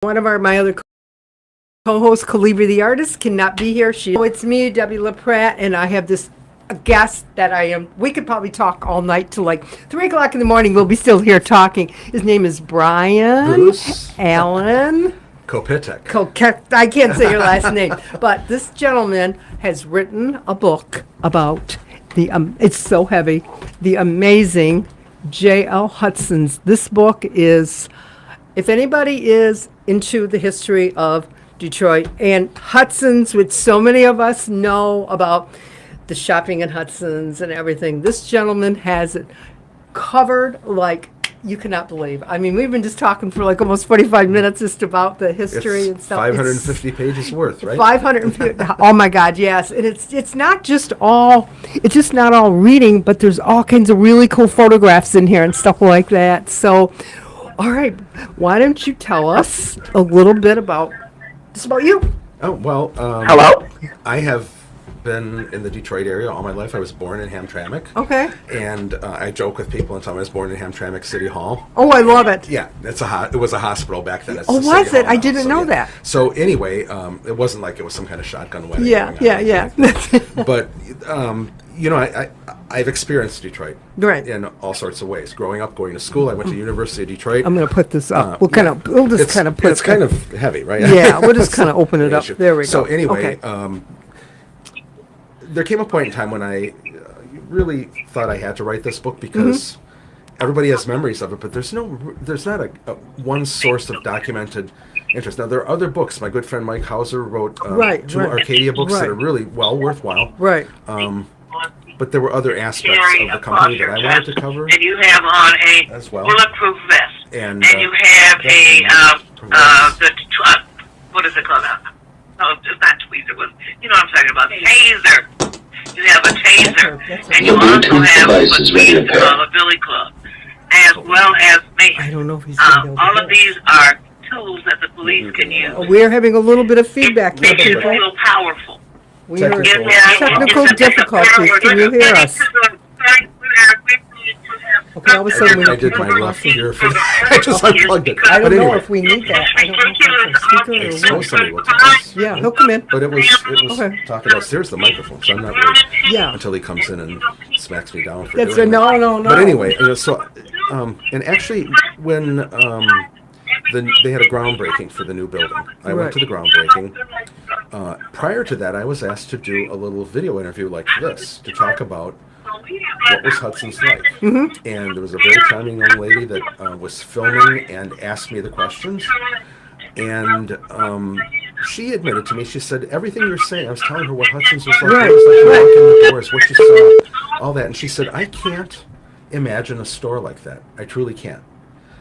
One of my other co-hosts, Calibri the artist, cannot be here. It's me, Debbie LaPratt, and I have this guest that we could probably talk all night till like 3 o'clock in the morning. We'll be still here talking. His name is Brian Bruce Allen Kopitek. I can't say your last name, but this gentleman has written a book about it's so heavy, the amazing J.L. Hudson's. This book is, if anybody is into the history of Detroit and Hudson's, which so many of us know about the shopping at Hudson's and everything, this gentleman has it covered like you cannot believe. I mean, we've been just talking for like almost 45 minutes just about the history and stuff. 550 pages worth, right? 550. Oh my God, yes. And it's not just all reading, but there's all kinds of really cool photographs in here and stuff like that. So, all right, why don't you tell us a little bit about you? Oh, well, Hello? I have been in the Detroit area all my life. I was born in Hamtramck. Okay. And I joke with people and tell them I was born in Hamtramck City Hall. Oh, I love it. Yeah, it was a hospital back then. Oh, was it? I didn't know that. So anyway, it wasn't like it was some kind of shotgun wedding. Yeah. But, I've experienced Detroit Right. in all sorts of ways. Growing up, going to school, I went to University of Detroit. I'm going to put this up. We'll just It's kind of put it. It's kind of heavy, right? Yeah, we'll just kind of open it up. There we go. So anyway, Okay. There came a point in time when I really thought I had to write this book because everybody has memories of it, but there's not a one source of documented interest. Now, there are other books. My good friend Mike Hauser wrote two Arcadia books that are really well worthwhile. Right. But there were other aspects of the company that I wanted to cover. And you have on a as well. bulletproof vest. And you have what is it called now? Oh, it's not tweezer. You know what I'm talking about? Taser. You have a taser. And you also have what we used to call a billy club. As well as me. I don't know if he's going to be able to all hear of these are tools that the police can use. We're having a little bit of feedback here, Makes you people. feel powerful. We are Technical. technical difficulties. Can you hear us? Okay, all of a sudden we I don't did keep my on rough talking. figure for I just unplugged it. I don't But know anyway, if we need that. I don't know if that's a speaker it's or supposed what. somebody will tell us. Yeah, he'll come in. But it was Okay. talking about, here's the microphone, so I'm not worried Yeah. until he comes in and smacks me down for That's doing that. no. But anyway, and actually, when they had a groundbreaking for the new building, I went to the groundbreaking. Prior to that, I was asked to do a little video interview like this to talk about what was Hudson's life. And there was a very charming young lady that was filming and asked me the questions. And she admitted to me, she said, everything you're saying, I was telling her what Hudson's was like, what it was like to walk in the doors, what you saw, all that. And she said, I can't imagine a store like that. I truly can't.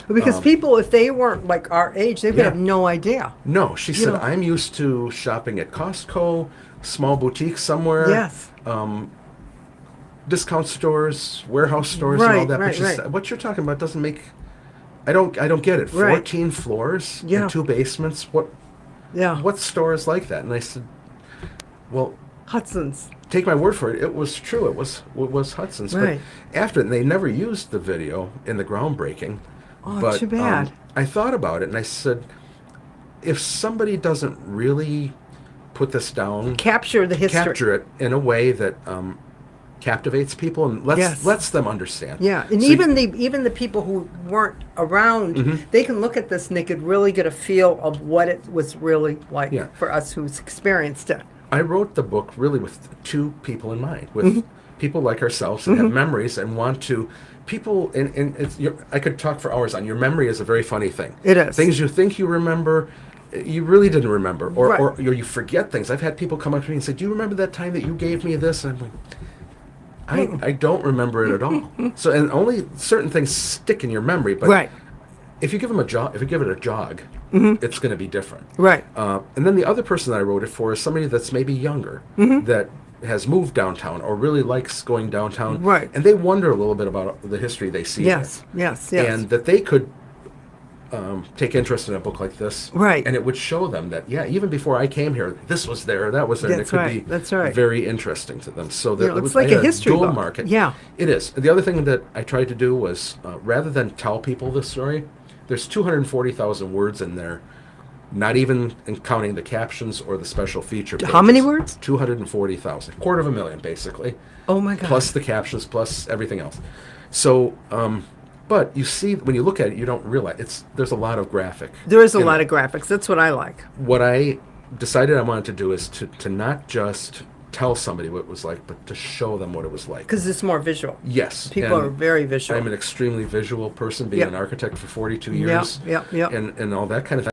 Because people, if they weren't like our age, they would have no idea. No, she said, know. I'm used to shopping at Costco, small boutiques somewhere. Yes. Discount stores, warehouse stores, and all that. Right, But she right. said, what you're talking about doesn't make. I don't get it. Right. 14 floors Yeah. and 2 basements. Yeah. What store is like that? And I said, well, Hudson's. take my word for it. It was true. It was Hudson's. Right. But after they never used the video in the groundbreaking. Oh, but, too bad. I thought about it and I said, if somebody doesn't really put this down, Capture the history. capture it in a way that captivates people and lets them understand. Yeah, and So even the people who weren't around, they can look at this and they could really get a feel of what it was really like Yeah. for us who's experienced it. I wrote the book really with 2 people in mind, with people like ourselves that have memories and want to. People, and I could talk for hours on your memory is a very funny thing. It is. Things you think you remember, you really didn't remember, or, Right. or you forget things. I've had people come up to me and say, "Do you remember that time that you gave me this?" And I'm like, I don't remember it at all. So, and only certain things stick in your memory. But Right. if you give them a jog, if you give it a jog, it's going to be different. Right. And then the other person that I wrote it for is somebody that's maybe younger that has moved downtown or really likes going downtown. Right. And they wonder a little bit about the history they see. Yes. there. Yes. And that they could take interest in a book like this. Right. And it would show them that, even before I came here, this was there, that was there. That's and it right, could be that's right. very interesting to them. So that You know, it it's was like I a had history dual book. market. Yeah. It is. The other thing that I tried to do was, rather than tell people this story, there's 240,000 words in there not even counting the captions or the special feature pages. How many words? 240,000, quarter of a million, basically. Oh my God. Plus the captions, plus everything else. So, but you see, when you look at it, you don't realize there's a lot of graphic. There is a in lot it. of graphics. That's what I like. What I decided I wanted to do is to not just tell somebody what it was like, but to show them what it was like. Because it's more visual. Yes. People and are very visual. I'm an extremely visual person, being Yep. an architect for 42 Yep, years. yep. And all that kind of thing.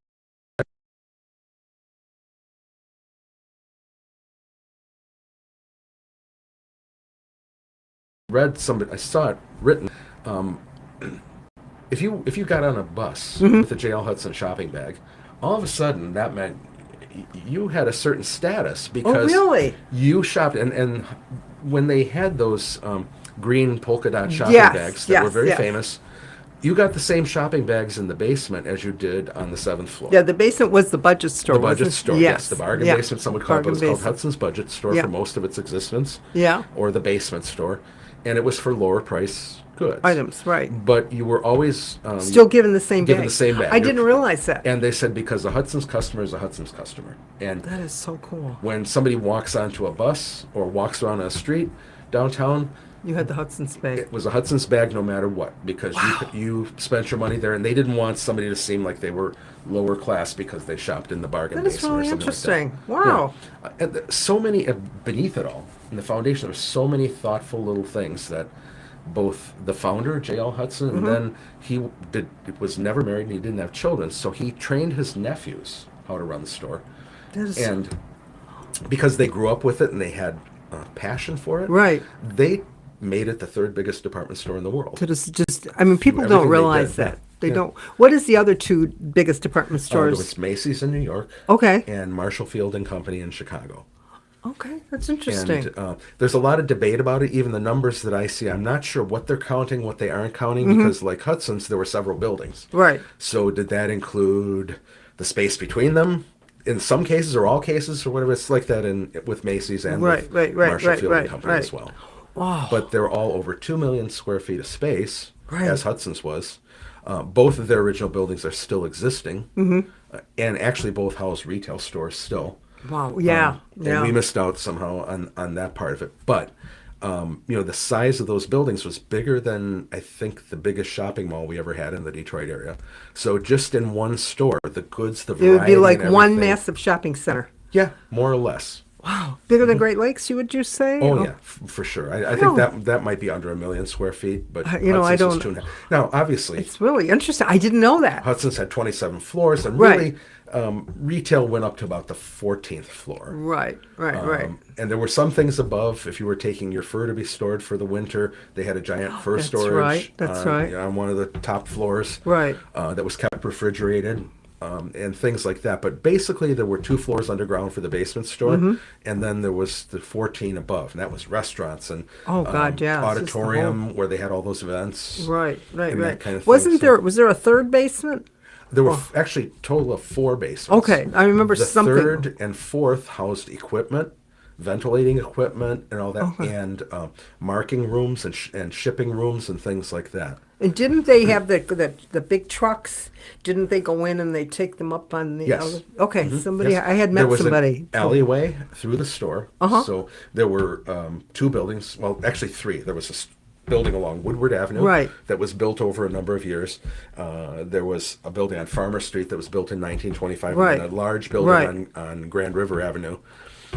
I saw it written. If you got on a bus with a J.L. Hudson shopping bag, all of a sudden that meant you had a certain status because really? you shopped. And when they had those green polka dot shopping Yes, bags that were yes, very yes. famous, you got the same shopping bags in the basement as you did on the 7th floor. Yeah, the basement was the budget store. The budget wasn't it? store, yes. The bargain Yeah. basement, some would call it, but it was Bargain called basement. Hudson's Budget Store Yeah. for most of its existence. Yeah. Or the basement store. And it was for lower price goods. Items, right. But you were always Still given the same given bag. the same bag. I didn't realize that. And they said because a Hudson's customer is a Hudson's customer. And That is so cool. when somebody walks onto a bus or walks around a street downtown, You had the Hudson's bag. it was a Hudson's bag no matter what, because you spent your money there, and they didn't want somebody to seem like they were lower class because they shopped in the bargain That is basement really or something interesting. like that. Wow. Yeah. So many beneath it all, in the foundation, there were so many thoughtful little things that both the founder, J.L. Hudson, and then was never married and he didn't have children, so he trained his nephews how to run the store. That is And because they grew up with it and they had passion for it, right. they made it the third biggest department store in the world. That is just, I mean, people Everything don't they realize did, that. They yeah. don't. What is the other two biggest department There stores? was Macy's in New York, Okay. and Marshall Field and Company in Chicago. Okay, that's interesting. And there's a lot of debate about it. Even the numbers that I see, I'm not sure what they're counting, what they aren't counting, because like Hudson's, there were several buildings. Right. So did that include the space between them? In some cases, or all cases, or whatever, it's like that with Macy's and with Marshall Field and Company as well. Wow. But they're all over 2 million square feet of space, Right. as Hudson's was. Both of their original buildings are still existing, and actually both house retail stores still. Wow. Yeah. And we missed out somehow on that part of it. But, the size of those buildings was bigger than, I think, the biggest shopping mall we ever had in the Detroit area. So just in one store, the goods, the It variety, would be like and one everything- massive shopping center. Yeah, more or less. Wow. Bigger than Great Lakes, you would just say? Oh, yeah, for sure. I think that might be under 1 million square feet, but I Hudson's was don't- 2.5. Now, obviously, It's really interesting. I didn't know that. Hudson's had 27 floors, and Right. really, retail went up to about the 14th floor. Right. And there were some things above. If you were taking your fur to be stored for the winter, they had a giant fur That's storage. right, that's right. On one of the top floors. Right. That was kept refrigerated. And things like that. But basically, there were 2 floors underground for the basement store, and then there was the 14 above, and that was restaurants and Oh, God, yeah, it's just the auditorium where they had all those events. Right. and that kind of thing. Wasn't So was there a third basement? there were actually a total of 4 basements. Okay, I remember the something. third and fourth housed equipment, ventilating equipment, and all that, and marking rooms and shipping rooms and things like that. And didn't they have the big trucks? Didn't they go in and they take them up on the? Yes. Other? Okay, somebody. Yes. I had met There was somebody. an alleyway through the store. Uh-huh. So there were 2 buildings. Well, actually 3. There was a building along Woodward Avenue Right. that was built over a number of years. There was a building on Farmer Street that was built in 1925, Right. and a large building Right. on Grand River Avenue.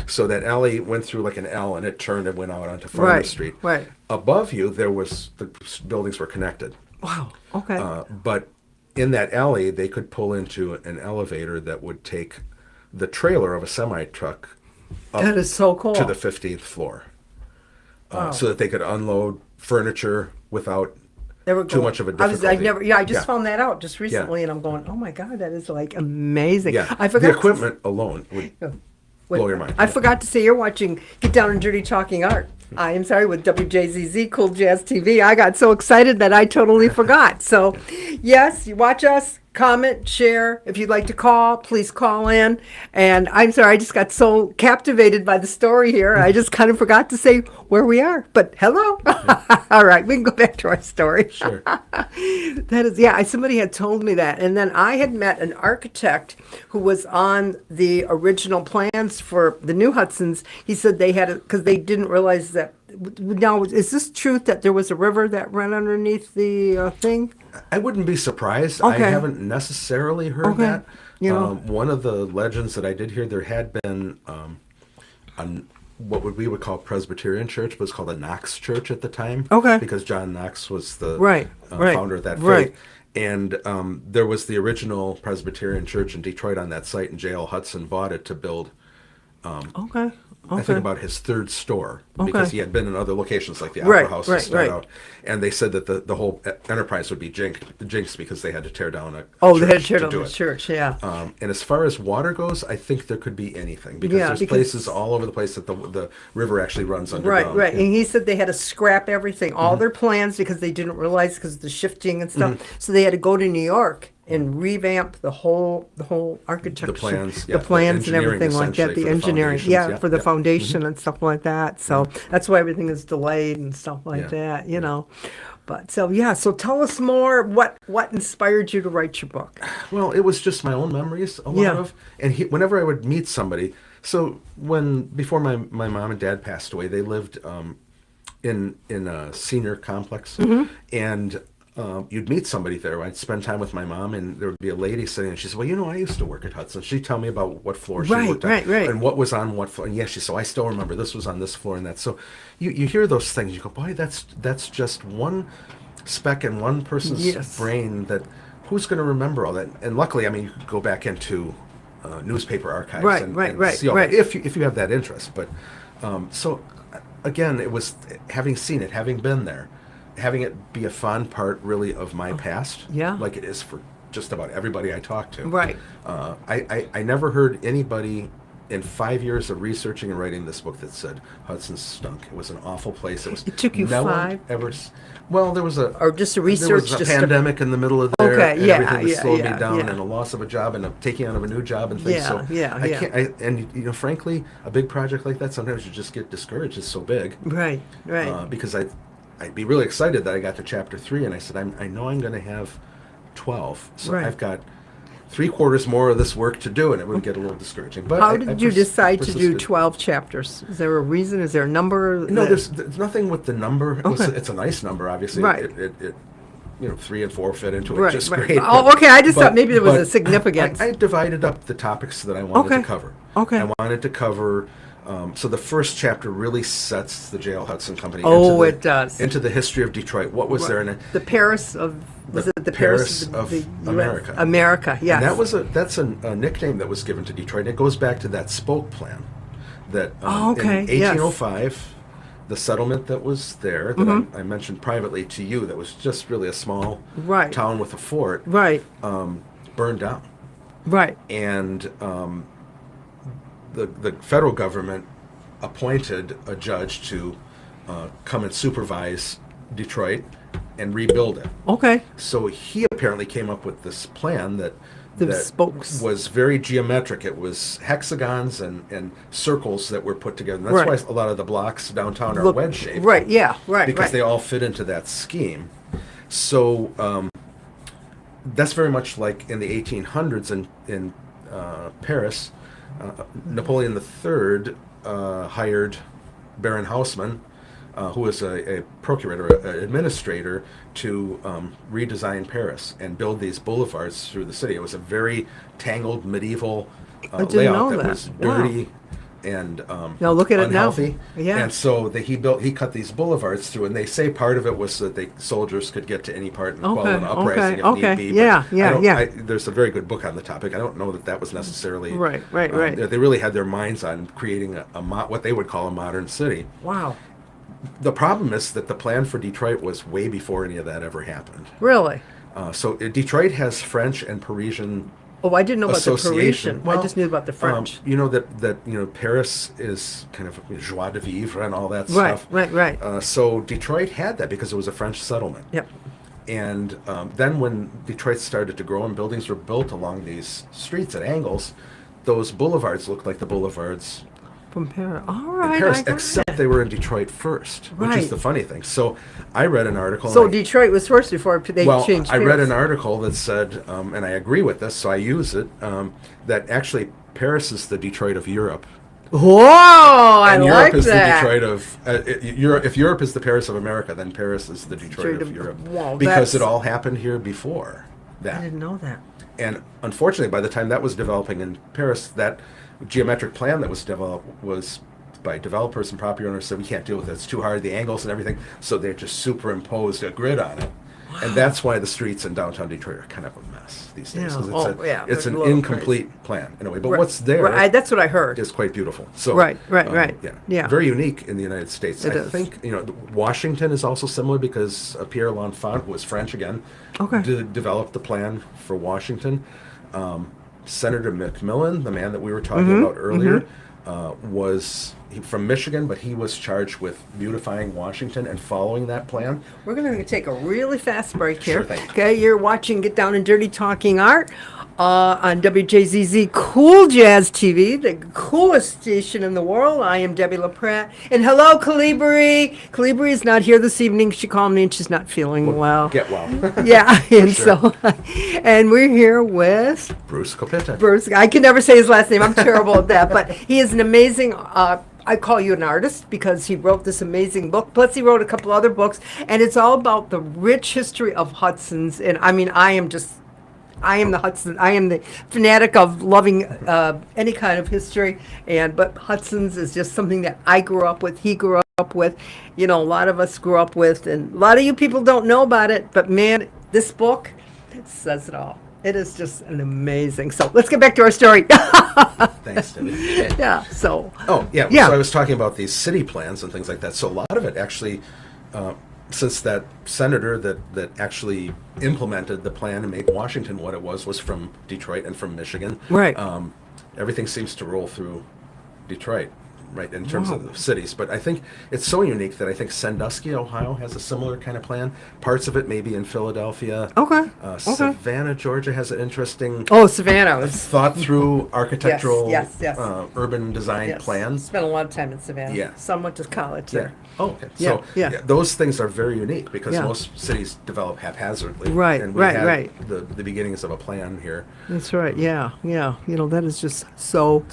So that alley went through like an L, and it turned and went out onto Farmer Right. Street. Right. Above you, the buildings were connected. Wow. Okay. But in that alley, they could pull into an elevator that would take the trailer of a semi-truck up that is so cool. to the 15th floor, so that they could unload furniture without They were too going- much of a I difficulty. just found that out just recently, and I'm going, oh my God, that is like amazing. Yeah, I forgot the equipment alone would blow your mind. I forgot to say you're watching Get Down and Dirty Talking Art. I am sorry, with WJZZ Cool Jazz TV. I got so excited that I totally forgot. So, yes, you watch us. comment, share. If you'd like to call, please call in. And I'm sorry, I just got so captivated by the story here. I just kind of forgot to say where we are. But hello. All right, we can go back to our story. Sure. That is, yeah, somebody had told me that. And then I had met an architect who was on the original plans for the new Hudson's. He said they had it because they didn't realize that. Now, is this truth that there was a river that ran underneath the thing? I wouldn't be surprised. Okay. I haven't necessarily heard Okay. that. You know. One of the legends that I did hear, there had been we would call Presbyterian church, but it was called a Knox church at the time. Okay. Because John Knox was the Right. founder of that faith. Right. And there was the original Presbyterian church in Detroit on that site, and J.L. Hudson bought it to build Okay. I think about his third store because Okay. he had been in other locations like the Opera Right, House right, to start right. out, and they said that the whole enterprise would be jinxed because they had to tear down a Oh, they church had to tear down do the it. church, yeah. And as far as water goes, I think there could be anything because Yeah, there's because- places all over the place that the river actually runs underground. Right. And he said they had to scrap everything, all their plans, because they didn't realize because of the shifting and stuff. So they had to go to New York and revamp the whole architecture, The plans, the yeah, plans the and everything like that, engineering the essentially for the engineering, foundations, yeah, yeah, for the yeah. foundation and stuff like that. So that's why everything is delayed and stuff like Yeah. that, you know. But so yeah, so tell us more. What inspired you to write your book? Well, it was just my own memories, a lot Yeah. of, and whenever I would meet somebody. So before my mom and dad passed away, they lived in a senior complex, and you'd meet somebody there. I'd spend time with my mom, and there would be a lady sitting, and she said, "Well, you know, I used to work at Hudson." She'd tell me about what floor she Right, worked on, right. and what was on what floor. And yes, she said, "I still remember this was on this floor and that." So you hear those things, you go, "Boy, that's just one speck in one person's Yes. brain that who's going to remember all that?" And luckily, I mean, you could go back into newspaper archives Right, and right, see all right. that if you have that interest. But so again, it was having seen it, having been there, having it be a fond part really of my past, yeah. like it is for just about everybody I talk to. Right. I never heard anybody in 5 years of researching and writing this book that said Hudson stunk. It was an awful place. It took you no five? one ever. Well, there was a Or just a there research, was a just pandemic in the middle of there. Okay, and yeah, everything was yeah, slowed yeah, me down, yeah. and a loss of a job and a taking on of a new job and things. Yeah, so yeah, I yeah. can't. And you know, frankly, a big project like that sometimes you just get discouraged. It's so big. Right. Because I'd be really excited that I got to chapter 3, and I said, I know I'm going to have 12, so Right. I've got 3/4 more of this work to do, and it would get a little discouraging. But How I did you decide to do persisted. 12 chapters? Is there a reason? Is there a number? No, that- there's nothing with the number. Okay. It's a nice number, obviously. Right. It 3 and 4 fit into it Right, just right. great. Oh, okay, I just but- thought maybe there was but a significance. I divided up the topics that I wanted Okay. to cover. Okay. I wanted to cover. So the first chapter really sets the J.L. Hudson Company. Oh, into it does. Into the history of Detroit. What was there in it? The Paris of, was it the Paris of the US? America. America, yes. And that's a nickname that was given to Detroit. It goes back to that spoke plan that Oh, okay, in yes. 1805, the settlement that was there that I mentioned privately to you, that was just really a small Right. town with a fort, Right, burned down. right. And the federal government appointed a judge to come and supervise Detroit and rebuild it. Okay. So he apparently came up with this plan that The spokes. was very geometric. It was hexagons and circles that were put together. And that's Right. why a lot of the blocks downtown are Look- wedge shaped. Right, yeah, right, Because right. they all fit into that scheme. So that's very much like in the 1800s in Paris. Napoleon III hired Baron Haussmann, who was a procurator, an administrator, to redesign Paris and build these boulevards through the city. It was a very tangled medieval I didn't layout know that that. was Wow. dirty and Now look at it now. unhealthy. Yeah. And so he cut these boulevards through, and they say part of it was so that soldiers could get to any part and quell an uprising if okay. need be. Yeah, but yeah, I don't- yeah. there's a very good book on the topic. I don't know that was necessarily Right. They really had their minds on creating what they would call a modern city. Wow. The problem is that the plan for Detroit was way before any of that ever happened. Really? So Detroit has French and Parisian Oh, I didn't know about the association. Parisian. I just knew about the French. You know that Paris is kind of joie de vivre and all that Right, stuff. right. So Detroit had that because it was a French settlement. Yep. And then when Detroit started to grow and buildings were built along these streets at angles, those boulevards looked like the boulevards From Paris. All in right. Paris, I got except it. they were in Detroit first, which Right. is the funny thing. So I read an article. So and Detroit was first before they changed I read Paris. an article that said, and I agree with this, so I use it, that actually Paris is the Detroit of Europe. Whoa, I And like Europe is that. the Detroit of Europe. If Europe is the Paris of America, then Paris is the Detroit of Europe, wow, because that's- it all happened here before I that. didn't know that. And unfortunately, by the time that was developing in Paris, that geometric plan that was developed was by developers and property owners said we can't deal with it. It's too hard, the angles and everything. So they just superimposed a grid on it. And that's why the streets in downtown Detroit are kind of a mess these days. Yeah. 'Cause It's it's a an little incomplete plan in a way. But Right. what's there Right, that's what I heard. is quite beautiful. So Right. Yeah. Yeah. Very unique in the United States. It I is. think Washington is also similar because Pierre L'Enfant, who was French again, Okay. developed the plan for Washington. Senator McMillan, the man that we were talking Mm-hmm. about earlier, was from Michigan, but he was charged with beautifying Washington and following that plan. We're going to take a really fast break here. Sure thing. Okay, you're watching Get Down and Dirty Talking Art on WJZZ Cool Jazz TV, the coolest station in the world. I am Debbie LaPratt. And hello, Calibri. Calibri is not here this evening. She called me and she's not feeling well. Get well. Yeah, and Sure. and we're here with Bruce Kopita. Bruce. I can never say his last name. I'm terrible at that, but he is an amazing. I call you an artist because he wrote this amazing book. Plus, he wrote a couple other books, and it's all about the rich history of Hudson's. And I mean, I am the Hudson. I am the fanatic of loving any kind of history. But Hudson's is just something that I grew up with. He grew up with. You know, a lot of us grew up with, and a lot of you people don't know about it. But man, this book, it says it all. It is just an amazing. So let's get back to our story. Thanks, Debbie. Yeah. So. Oh, yeah. Yeah. So I was talking about these city plans and things like that. So a lot of it actually, since that senator that actually implemented the plan and made Washington what it was from Detroit and from Michigan. Right. Everything seems to roll through Detroit, right, in terms Wow. of the cities. But I think it's so unique that I think Sandusky, Ohio, has a similar kind of plan. Parts of it maybe in Philadelphia. Okay. Savannah, Georgia has an interesting Oh, Savannah was. thought through architectural Yes. urban design Yes. plans. Spent a lot of time in Savannah. Yeah. Some went to college Yeah. there. Oh, okay. Yeah, So yeah. those things are very unique because Yeah. most cities develop haphazardly. Right, And we right, had right. The beginnings of a plan here. That's right. Yeah. You know, that is just so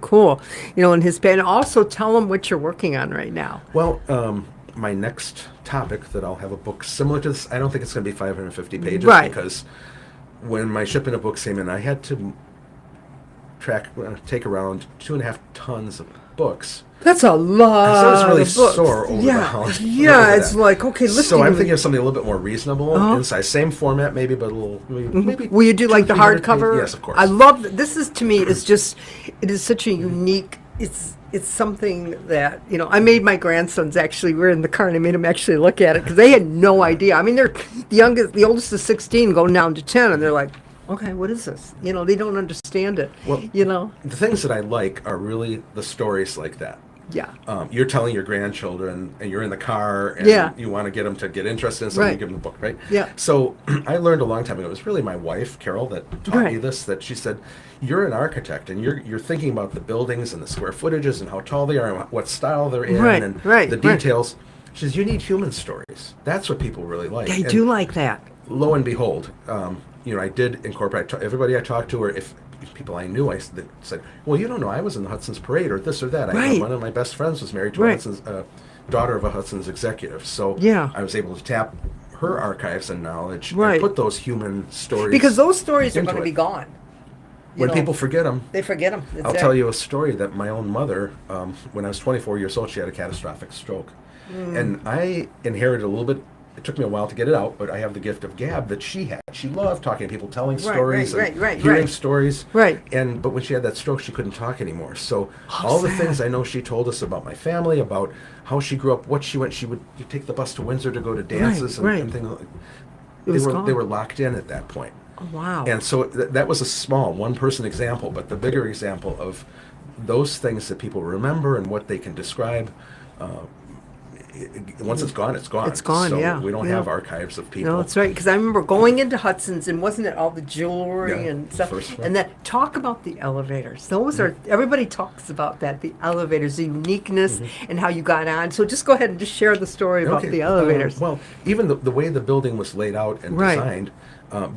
cool. You know, and his band. Also, tell them what you're working on right now. Well, my next topic that I'll have a book similar to this, I don't think it's going to be 550 pages Right. because when my shipment of books came in, I had to take around 2.5 tons of books. That's a lot. So I was really of books. sore over yeah. the house. Yeah. over It's that. like okay. Lifting. So I'm thinking of something a little bit more reasonable Uh-huh. in size, same format maybe, but a little maybe. Will you do like the 200-300 hardcover? pages. Yes, of course. I love this. Is to me, it's just it is such a unique. It's something that I made my grandsons actually. We're in the car and I made them actually look at it because they had no idea. I mean, they're the oldest is 16, going down to 10, and they're like, okay, what is this? They don't understand it. Well, the things that I like are really the stories like that. Yeah. You're telling your grandchildren, and you're in the car, and Yeah. you want to get them to get interested in something, Right. you give them a book, right? Yeah. So I learned a long time ago. It was really my wife, Carol, that taught me Right. this. That she said, "You're an architect, and you're thinking about the buildings and the square footages and how tall they are and what style they're in Right, and right, the right. details." She says, "You need human stories. That's what people really like." They And do like that. lo and behold, I did incorporate everybody I talked to, or if people I knew, said, "Well, you don't know, I was in the Hudson's Parade, or this or that." I know Right. one of my best friends was married to Right. a Hudson's daughter of a Hudson's executive, so Yeah. I was able to tap her archives and knowledge Right. and put those human stories. Because those stories are into going to it. be gone. When people forget them, they forget them. I'll tell you a story that my own mother, when I was 24 years old, she had a catastrophic stroke. Mm. And I inherited a little bit, it took me a while to get it out, but I have the gift of gab that she had. She loved talking to people, telling stories, and hearing stories. Right. But when she had that stroke, she couldn't talk anymore. So all the things I know she told us about my family, about how she grew up, what she went, you take the bus to Windsor to go to dances Right. and things like was they gone. were locked in at that point. Oh, wow. And so that was a small one-person example, but the bigger example of those things that people remember and what they can describe once it's gone, it's gone. It's gone, so yeah, we don't yeah. have archives of people. No, that's right. Because I remember going into Hudson's, and wasn't it all the jewelry Yeah, and stuff? first floor. And then talk about the elevators. Those are everybody talks about that. The elevators, the uniqueness, and how you got on. So just go ahead and just share the story about Okay, the elevators. well, even the way the building was laid out and Right. designed,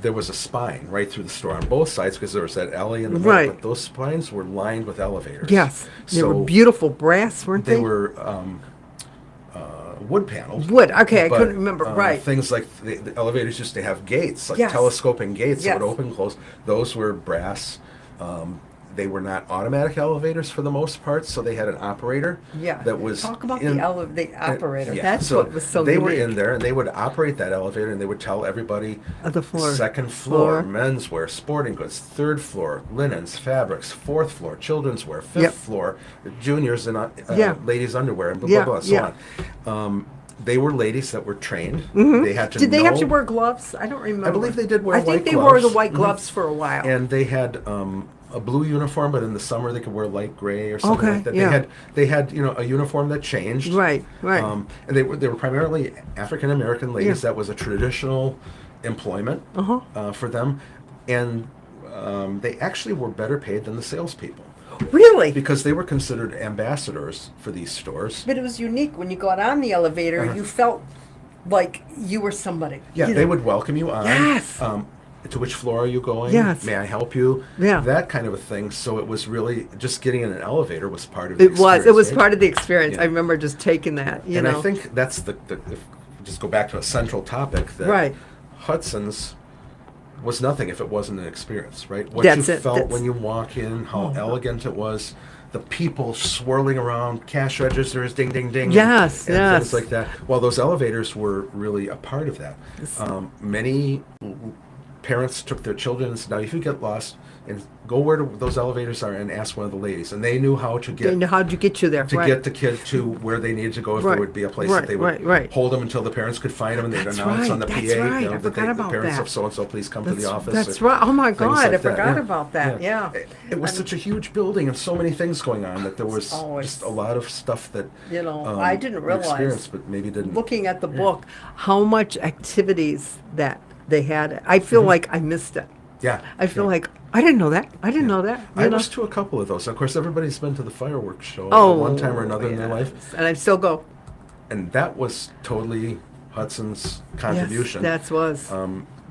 there was a spine right through the store on both sides because there was that alley in the middle. Right. But those spines were lined with elevators. Yes, they so were beautiful brass, weren't they? They were wood paneled. Wood. Okay, I but, couldn't remember. Right. Things like the elevators used to have gates, like Yes. telescoping gates that Yes. would open and close. Those were brass. They were not automatic elevators for the most part, so they had an operator. Yeah. That was Talk about in- the operator. yeah, That's so what was so they unique. were in there and they would operate that elevator and they would tell everybody The floor. second floor, menswear, sporting goods, third floor, linens, fabrics, fourth floor, children's wear, fifth Yep. floor, juniors and Yeah. ladies underwear and blah Yeah, blah blah so yeah. on. They were ladies that were trained. They had to Did they have to know- wear gloves? I don't remember. I believe they did wear I think white they wore the gloves. white gloves for a while. and they had a blue uniform, but in the summer they could wear light gray or something Okay, like that. yeah. They had a uniform that changed. Right, right. And they were primarily African American ladies. Yeah. That was a traditional employment for them, and they actually were better paid than the salespeople Really? because they were considered ambassadors for these stores. But it was unique. When you got on the elevator, you felt like you were somebody. Yeah, you they know? would welcome you on. Yes. To which floor are you going? Yes. May I help you? Yeah. That kind of a thing. So it was really just getting in an elevator was part of the It was. It was experience, right? part of the experience. Yeah. I remember just taking that. You And know. I think that's if just go back to a central topic that Right. Hudson's was nothing if it wasn't an experience, right? What That's you it. felt That's- when you walk in, how Oh. elegant it was, the people swirling around, cash registers, ding, ding, ding. Yes, and yes. things like that. Well, those elevators were really a part of that. Many parents took their children and said, now if you get lost, and go where those elevators are and ask one of the ladies. And they knew how to get And how'd you get you there? to Right. get the kid to where they needed to go if Right, there would be a place right, that they would right. hold them until the parents could find them and they'd That's announce right, on the that's PA right. I that forgot the about parents that. of so-and-so please come to the office. That's or right. Oh my things God, like I that, forgot yeah. about that. Yeah. It was such a huge building and so many things going on that there was always- just a lot of stuff that You know, I didn't you realize, experienced, but maybe didn't. Looking at the book, how much activities that they had. I feel like I missed it. Yeah. I feel yeah. like I didn't know that. I didn't know that. You I know? was to a couple of those. Of course, everybody's been to the fireworks show Oh, at one time or another in their life. yes. And I still go. And that was totally Hudson's contribution. Yes, that was.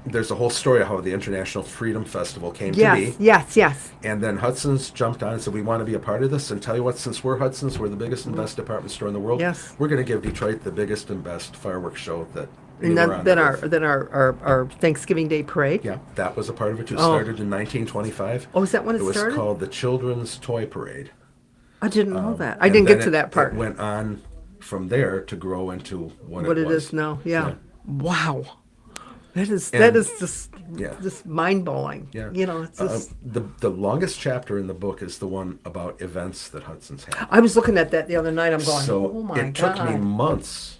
There's a whole story of how the International Freedom Festival came to Yes, be. yes, yes. And then Hudson's jumped on and said, we want to be a part of this. And tell you what, since we're Hudson's, we're the biggest and best department store in the world. Yes. We're going to give Detroit the biggest and best fireworks show that And anywhere on then the our earth. our Thanksgiving Day parade. Yeah, that was a part of it too. It Oh. started in 1925. Oh, is that when it It was started? called the Children's Toy Parade. I didn't know that. I And didn't then get to that part. It went on from there to grow into what What it it was. is now. Yeah. Wow. That is And- just just mind blowing. Yeah. You know, it's just. The longest chapter in the book is the one about events that Hudson's had. I was looking at that the other night. I'm going, So oh my it God. took me months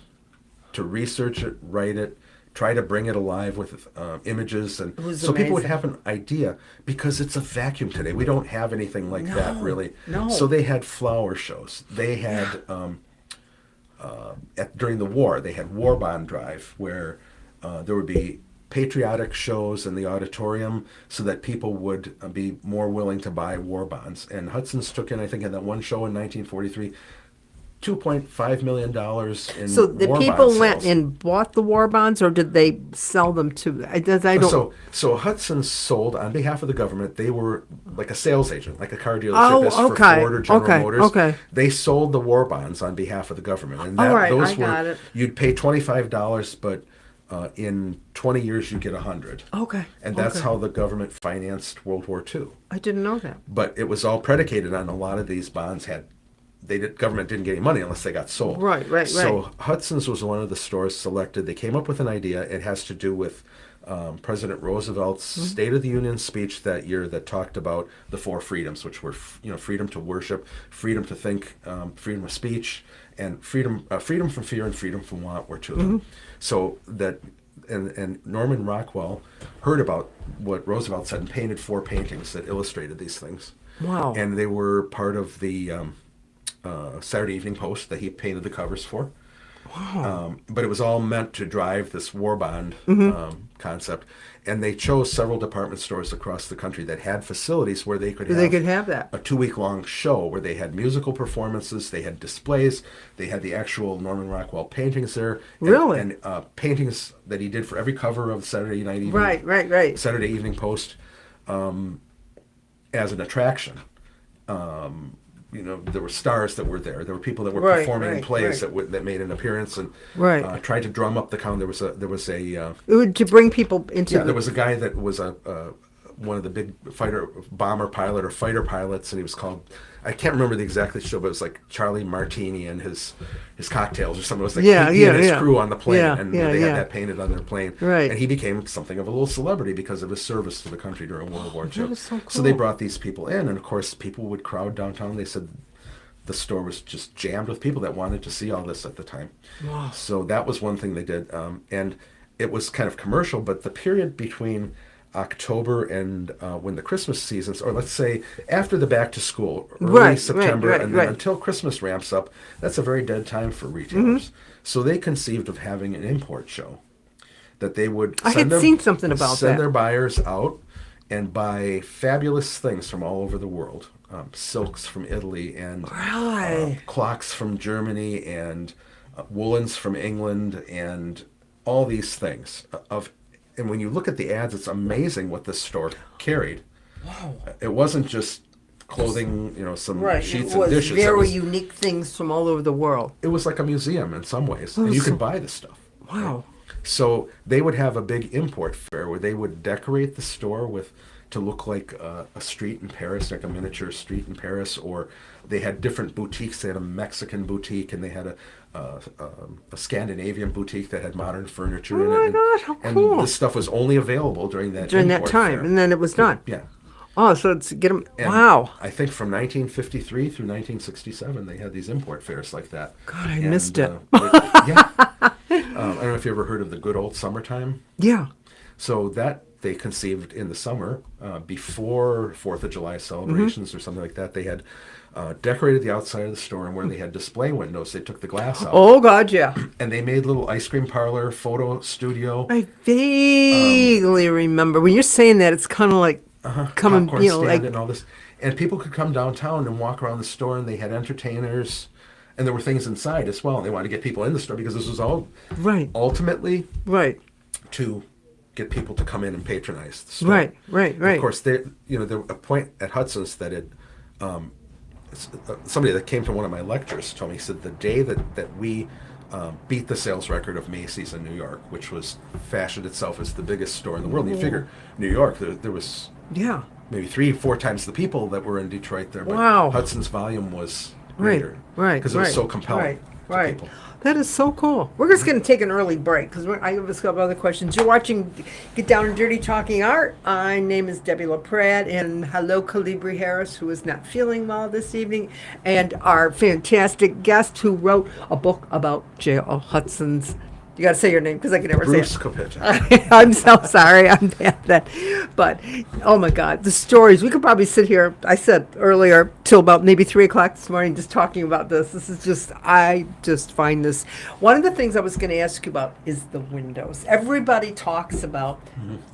to research it, write it, try to bring it alive with images, and was so people would amazing. have an idea because it's a vacuum today. We don't have anything like that No, really. no. So they had flower shows. They had during the war they had war bond drive where there would be patriotic shows in the auditorium so that people would be more willing to buy war bonds. And Hudson's took in, I think, in that one show in 1943. $2.5 million in So the war people bond went sales. and bought the war bonds, or did they sell them to? I don't. So Hudson sold on behalf of the government. They were like a sales agent, like a car dealership Oh, is okay, for Ford or General okay, Motors. okay. They sold the war bonds on behalf of the government, and All right, those I got it. you'd pay $25, but in 20 years you get 100. Okay. And that's okay. how the government financed World War II. I didn't know that. But it was all predicated on a lot of these bonds government didn't get any money unless they got sold. Right. So Hudson's was one of the stores selected. They came up with an idea. It has to do with President Roosevelt's Mm-hmm. State of the Union speech that year that talked about the four freedoms, which were freedom to worship, freedom to think, freedom of speech, and freedom from fear and freedom from want were two of them. Mm-hmm. So that and Norman Rockwell heard about what Roosevelt said and painted 4 paintings that illustrated these things. Wow. And they were part of the Saturday Evening Post that he painted the covers for. But it was all meant to drive this war bond concept. And they chose several department stores across the country that had facilities where they could have that. a 2-week long show where they had musical performances, they had displays, they had the actual Norman Rockwell paintings there. Really? And paintings that he did for every cover of Saturday Night Evening. Right. Saturday Evening Post as an attraction. There were stars that were there. There were people that were performing in plays that made an appearance and tried to drum up the count. There was To bring people into. Yeah, there was a guy that was one of the big bomber pilot or fighter pilots, and he was called, I can't remember the exact show, but it was like Charlie Martini and his cocktails or something. It was like he and his crew on the plane, and they had that painted on their plane. Right. And he became something of a little celebrity because of his service to the country during World War II. That is so cool. So they brought these people in, and of course people would crowd downtown. They said the store was just jammed with people that wanted to see all this at the time. Wow. So that was one thing they did. And it was kind of commercial, but the period between October and when the Christmas seasons, or let's say after the back to school, early September, and then until Christmas ramps up, that's a very dead time for retailers. So they conceived of having an import show that they would send their buyers out and buy fabulous things from all over the world, silks from Italy and clocks from Germany and woolens from England and all these things and when you look at the ads, it's amazing what this store carried. Wow. It wasn't just clothing, some sheets and dishes. It was very unique things from all over the world. It was like a museum in some ways. And you could buy the stuff. Wow. Right? So they would have a big import fair where they would decorate the store to look like a street in Paris, like a miniature street in Paris, or they had different boutiques. They had a Mexican boutique, and they had a Scandinavian boutique that had modern furniture in it. Oh my God, how cool! And this stuff was only available during that time, fair. And then it was done. Yeah. Oh, so it's get them. And wow. I think from 1953 through 1967, they had these import fairs like that. God, I missed it. Yeah. I don't know if you ever heard of the Good Old Summertime. Yeah. So that they conceived in the summer before 4th of July celebrations or something like that. They had decorated the outside of the store, and where they had display windows, they took the glass out. Oh, God, yeah. And they made little ice cream parlor, photo studio. I vaguely remember. When you're saying that, it's kind of like coming, popcorn stand and all this. And people could come downtown and walk around the store, and they had entertainers, and there were things inside as well. And they wanted to get people in the store because this was all ultimately to get people to come in and patronize the store. Right. Of course, there was a point at Hudson's that somebody that came to one of my lectures told me, he said, the day that we beat the sales record of Macy's in New York, which was fashioned itself as the biggest store in the world. And you figure New York, there was maybe 3-4 times the people that were in Detroit there, but Hudson's volume was greater because it was so compelling to people. That is so cool. We're just going to take an early break because I have a couple other questions. You're watching Get Down and Dirty Talking Art. My name is Debbie LaPrade, and hello, Calibri Harris, who is not feeling well this evening, and our fantastic guest who wrote a book about J.L. Hudson's. You got to say your name because I can never Bruce say it. Kopita. I'm so sorry. I'm bad at that. But, oh my God, the stories. We could probably sit here, I said earlier, till about maybe 3 o'clock this morning just talking about this. This is just, I just find this. One of the things I was going to ask you about is the windows. Everybody talks about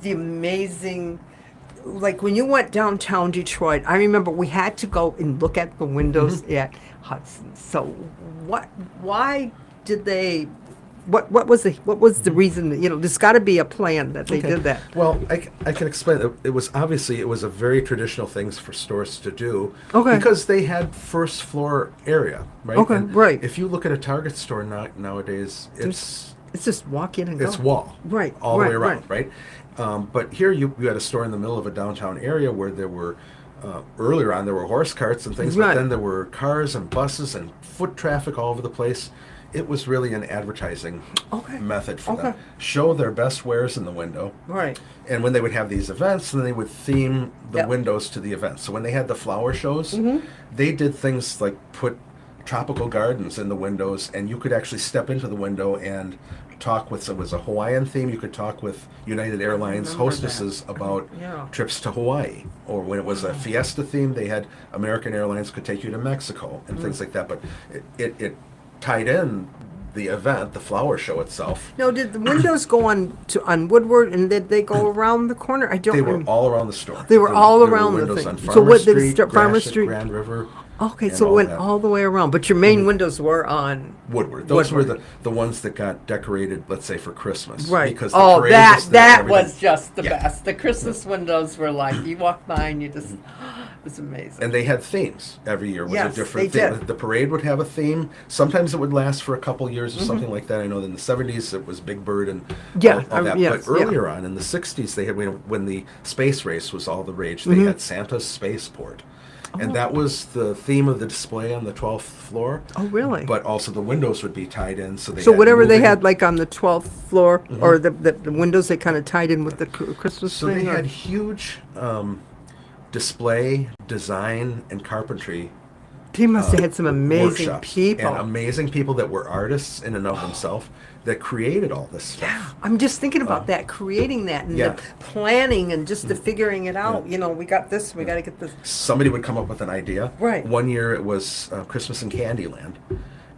the amazing, like when you went downtown Detroit, I remember we had to go and look at the windows at Hudson. So why did they... What was the reason? There's got to be a plan that they did that. Well, I can explain. It was a very traditional things for stores to do. Okay. Because they had first floor area, right? Okay, and right. If you look at a Target store nowadays, it's just walk in and go. It's wall, right, all the way around, right? But here you had a store in the middle of a downtown area where there were. Earlier on, there were horse carts and things, but then there were cars and buses and foot traffic all over the place. It was really an advertising method for them. Show their best wares in the window. Right. And when they would have these events, then they would theme the windows to the events. So when they had the flower shows, they did things like put tropical gardens in the windows, and you could actually step into the window and talk with, so it was a Hawaiian theme, you could talk with United Airlines hostesses about trips to Hawaii. Or when it was a fiesta theme, they had American Airlines could take you to Mexico and things like that. But it tied in the event, the flower show itself. No, did the windows go on Woodward, and did they go around the corner? I don't They were remember. all around the store. They were all there around the windows thing. on So Farmer what, did it Street, start Farmer Gratiot, Street? Grand River. Okay, and so it all went that. all the way around, but your main windows were on Woodward. Those Woodward. were the ones that got decorated, let's say, for Christmas. Right. Because the Oh, parade that was there, everything. was just the Yeah. best. The Christmas windows were like, you walk by and you just, it was amazing. And they had themes every year. Was Yes, a different they theme. did. The parade would have a theme. Sometimes it would last for a couple years or Mm-hmm. something like that. I know in the 70s it was Big Bird and Yeah, all that. yes, but yeah. earlier on in the 60s, they had when the space race was all the rage. Mm-hmm. They had Santa's spaceport. And that was the theme of the display on the 12th floor. Oh, really? But also the windows would be tied in. So So had whatever they moving- had, like on the 12th floor, or the windows, they kind of tied in with the Christmas So thing? they or- had huge display, design, and carpentry They must have had some amazing workshops. people. And amazing people that were artists in and of themselves that created all this stuff. Yeah, I'm just thinking about that, creating that, and yeah. the planning, and just the figuring it out. You know, we got this, we got to get this. Somebody would come up with an idea. Right. One year it was Christmas in Candyland.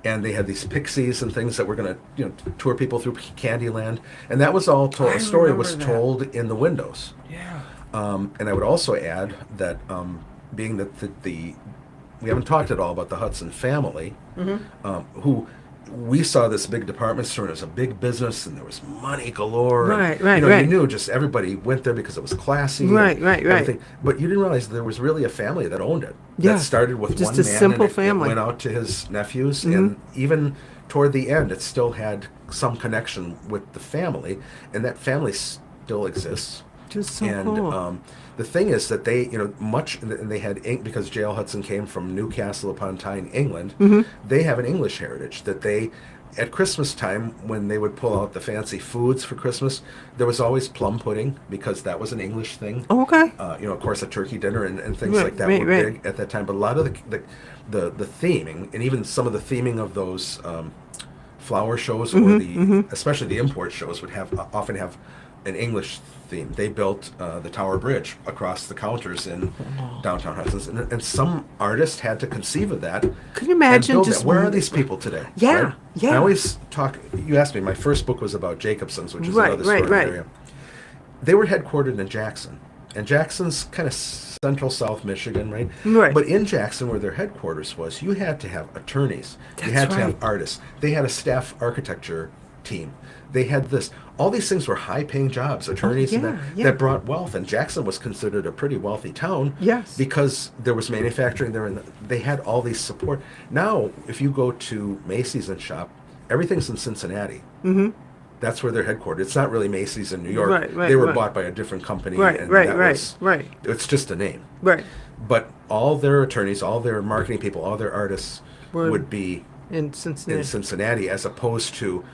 And they had these pixies and things that were going to, tour people through Candyland. And that was all told. I A story remember was that. told in the windows. Yeah. And I would also add that being that we haven't talked at all about the Hudson family, who we saw this big department store, and it was a big business, and there was money galore. Right, and, right, You right. knew just everybody went there because it was classy. Right, and right, right. everything. But you didn't realize there was really a family that owned it. Yeah, That started with just one a man, simple and it family. went out to his nephews, and even toward the end, it still had some connection with the family, and that family still exists. Just so And cool. the thing is that they, and they had because J.L. Hudson came from Newcastle upon Tyne, England. They have an English heritage that they, at Christmas time, when they would pull out the fancy foods for Christmas, there was always plum pudding because that was an English thing. Oh, okay. Of course, a turkey dinner and things Right, like that right, were right. big at that time. But a lot of the theming, and even some of the theming of those flower shows, or especially the import shows, would often have an English theme. They built the Tower Bridge across the counters in downtown Hudson, and some artist had to conceive of that. Could you imagine and build just that. Where are one- these people today? Yeah, right? yeah. I always talk. You asked me. My first book was about Jacobson's, which is Right, another right, store in right. the area. They were headquartered in Jackson, and Jackson's kind of central South Michigan, right? Right. But in Jackson, where their headquarters was, you had to have attorneys. You That's had to right. have artists. They had a staff architecture team. They had this. All these things were high-paying jobs, attorneys, and yeah, yeah. that brought wealth. And Jackson was considered a pretty wealthy town. Yes. Because there was manufacturing there, and they had all these support. Now, if you go to Macy's and shop, everything's in Cincinnati. Mm-hmm. That's where they're headquartered. It's not really Macy's in New York. Right, right, they were right. bought by a different company. Right, and right, that right, was- right. It's just a name. Right. But all their attorneys, all their marketing people, all their artists Were would be In Cincinnati. in Cincinnati, as opposed to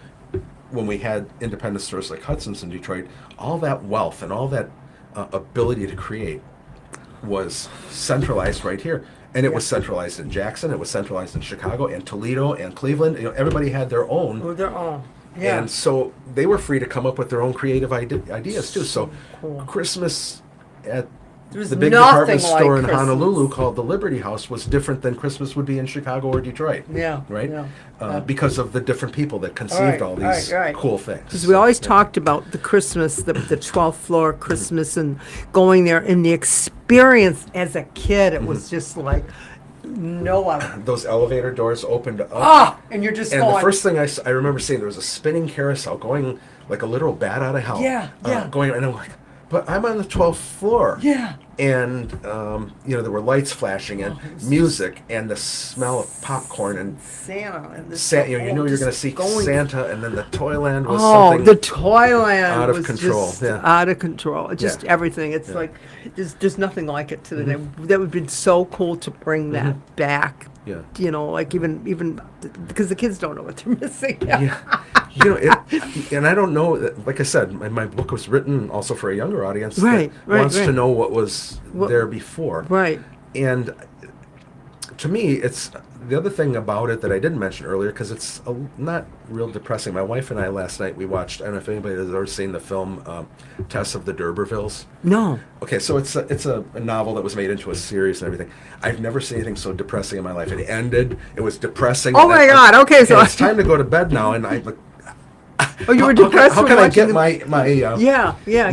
when we had independent stores like Hudson's in Detroit. All that wealth and all that ability to create was centralized right here. And it was centralized in Jackson, it was centralized in Chicago and Toledo and Cleveland. Everybody had their own. Oh, their own. Yeah. And so they were free to come up with their own creative ideas too. So cool. Christmas at There's the big nothing department like store in Christmas. Honolulu called the Liberty House was different than Christmas would be in Chicago or Detroit. Yeah, Right? yeah, yeah. Because of the different people that conceived Right, all these right. cool things. Because we always talked about the Christmas, the 12th floor Christmas, and going there, and the experience as a kid, it was just like no other. Those elevator doors opened up. Ah, and you're just And going. the first thing I remember seeing, there was a spinning carousel going like a literal bat out of hell. Yeah, yeah. Going, and I'm like, but I'm on the 12th floor. Yeah. And, there were lights flashing and music and the smell of popcorn and Santa. And this you know you're just going to see going- Santa, and then the Toyland was Oh, something the Toyland out of was control, just yeah. out of control. Just Yeah. everything. It's like there's nothing like it today. That would be so cool to bring that back. Yeah. Like even because the kids don't know what they're missing. Yeah. And I don't know, like I said, my book was written also for a younger audience Right, that right, wants to right. know what was What- there before. Right. And to me, it's the other thing about it that I didn't mention earlier, because it's not real depressing. My wife and I last night, we watched, I don't know if anybody has ever seen the film Tess of the D'Urbervilles. No. Okay, so it's a novel that was made into a series and everything. I've never seen anything so depressing in my life. It ended, it was depressing. Oh my God, okay, so it's time to go to bed now, and Oh, you were depressed. How when can I watching get my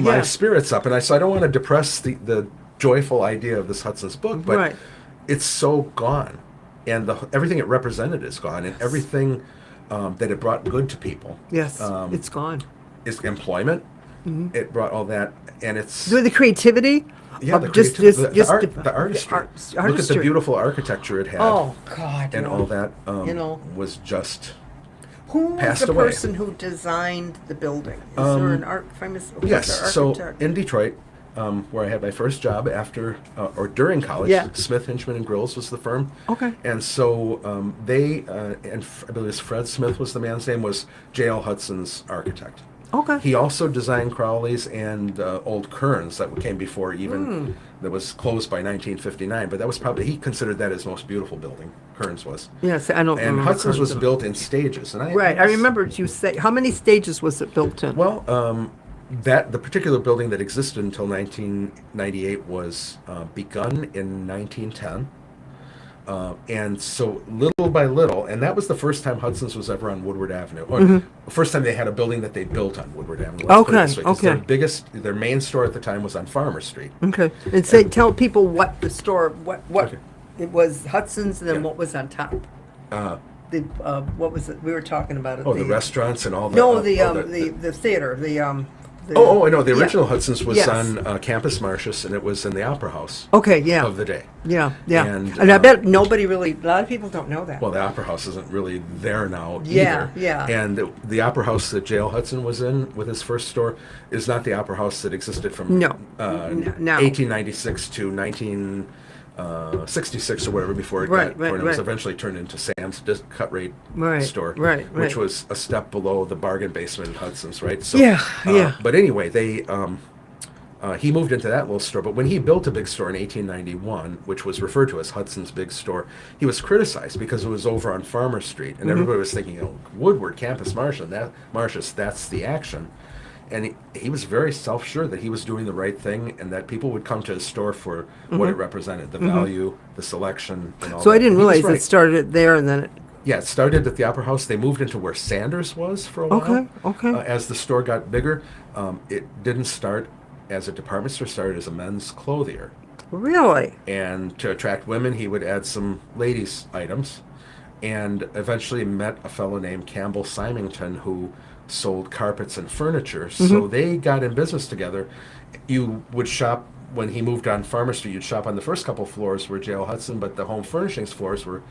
my spirits up? And I don't want to depress the joyful idea of this Hudson's book, but Right. it's so gone, and everything it represented is gone, and everything that it brought good to people. Yes, it's gone. Is employment. It brought all that, and it's The creativity. yeah, of the just creativity, the the artistry. Look at the artistry. beautiful architecture it had, Oh God. and all that know. was just. Who was passed the away. person who designed the building? Is there an famous Yes, so architect? in Detroit, where I had my first job after or during college, Yeah. Smith, Hinchman and Grills was the firm. Okay. And so they and I believe it was Fred Smith was the man's name, was J.L. Hudson's architect. Okay. He also designed Crowley's and Old Kearns that came before even that was closed by 1959. But that was probably he considered that his most beautiful building. Kearns was. Yes, I don't And remember Hudson's Kearns was at all. built in stages. And Right, I remember you say. How many stages was it built in? Well, that the particular building that existed until 1998 was begun in 1910. And so little by little, and that was the first time Hudson's was ever on Woodward Avenue, or the first time they had a building that they built on Woodward Avenue. Let's put it this way, 'cause their main store at the time was on Farmer Street. Okay, and say tell people what the store what Okay. it was Hudson's, and then Yeah. what was on top. The what was it? We were talking about it. Oh, the restaurants and all that. No, the theater. Oh, I know. The yeah. original Hudson's was Yes. on Campus Martius, and it was in the Opera House Okay, yeah, of the day. yeah. And, I bet nobody really. A lot of people don't know that. Well, the Opera House isn't really there now Yeah, either. yeah. And the Opera House that J.L. Hudson was in with his first store is not the Opera House that existed from No. No. 1896 to 1966 or whatever before it Right, when it was right. eventually turned into Sam's cut rate Right, store, right. which was a step below the bargain basement at Hudson's, right? So, Yeah, yeah. But anyway, he moved into that little store, but when he built a big store in 1891, which was referred to as Hudson's Big Store, he was criticized because it was over on Farmer Street, and everybody was thinking, Woodward, Campus Martius, that's the action. And he was very self-sure that he was doing the right thing, and that people would come to his store for what it represented, the value, the selection, and all So that. I didn't And he was realize it right. started there, and then it. Yeah, it started at the Opera House. They moved into where Sanders was for a while. Okay. As the store got bigger, it didn't start as a department store, started as a men's clothier. Really? And to attract women, he would add some ladies' items. And eventually met a fellow named Campbell Symington who sold carpets and furniture. So they got in business together. You would shop, when he moved on Farmer Street, you'd shop on the first couple floors were J.L. Hudson, but the home furnishings floors were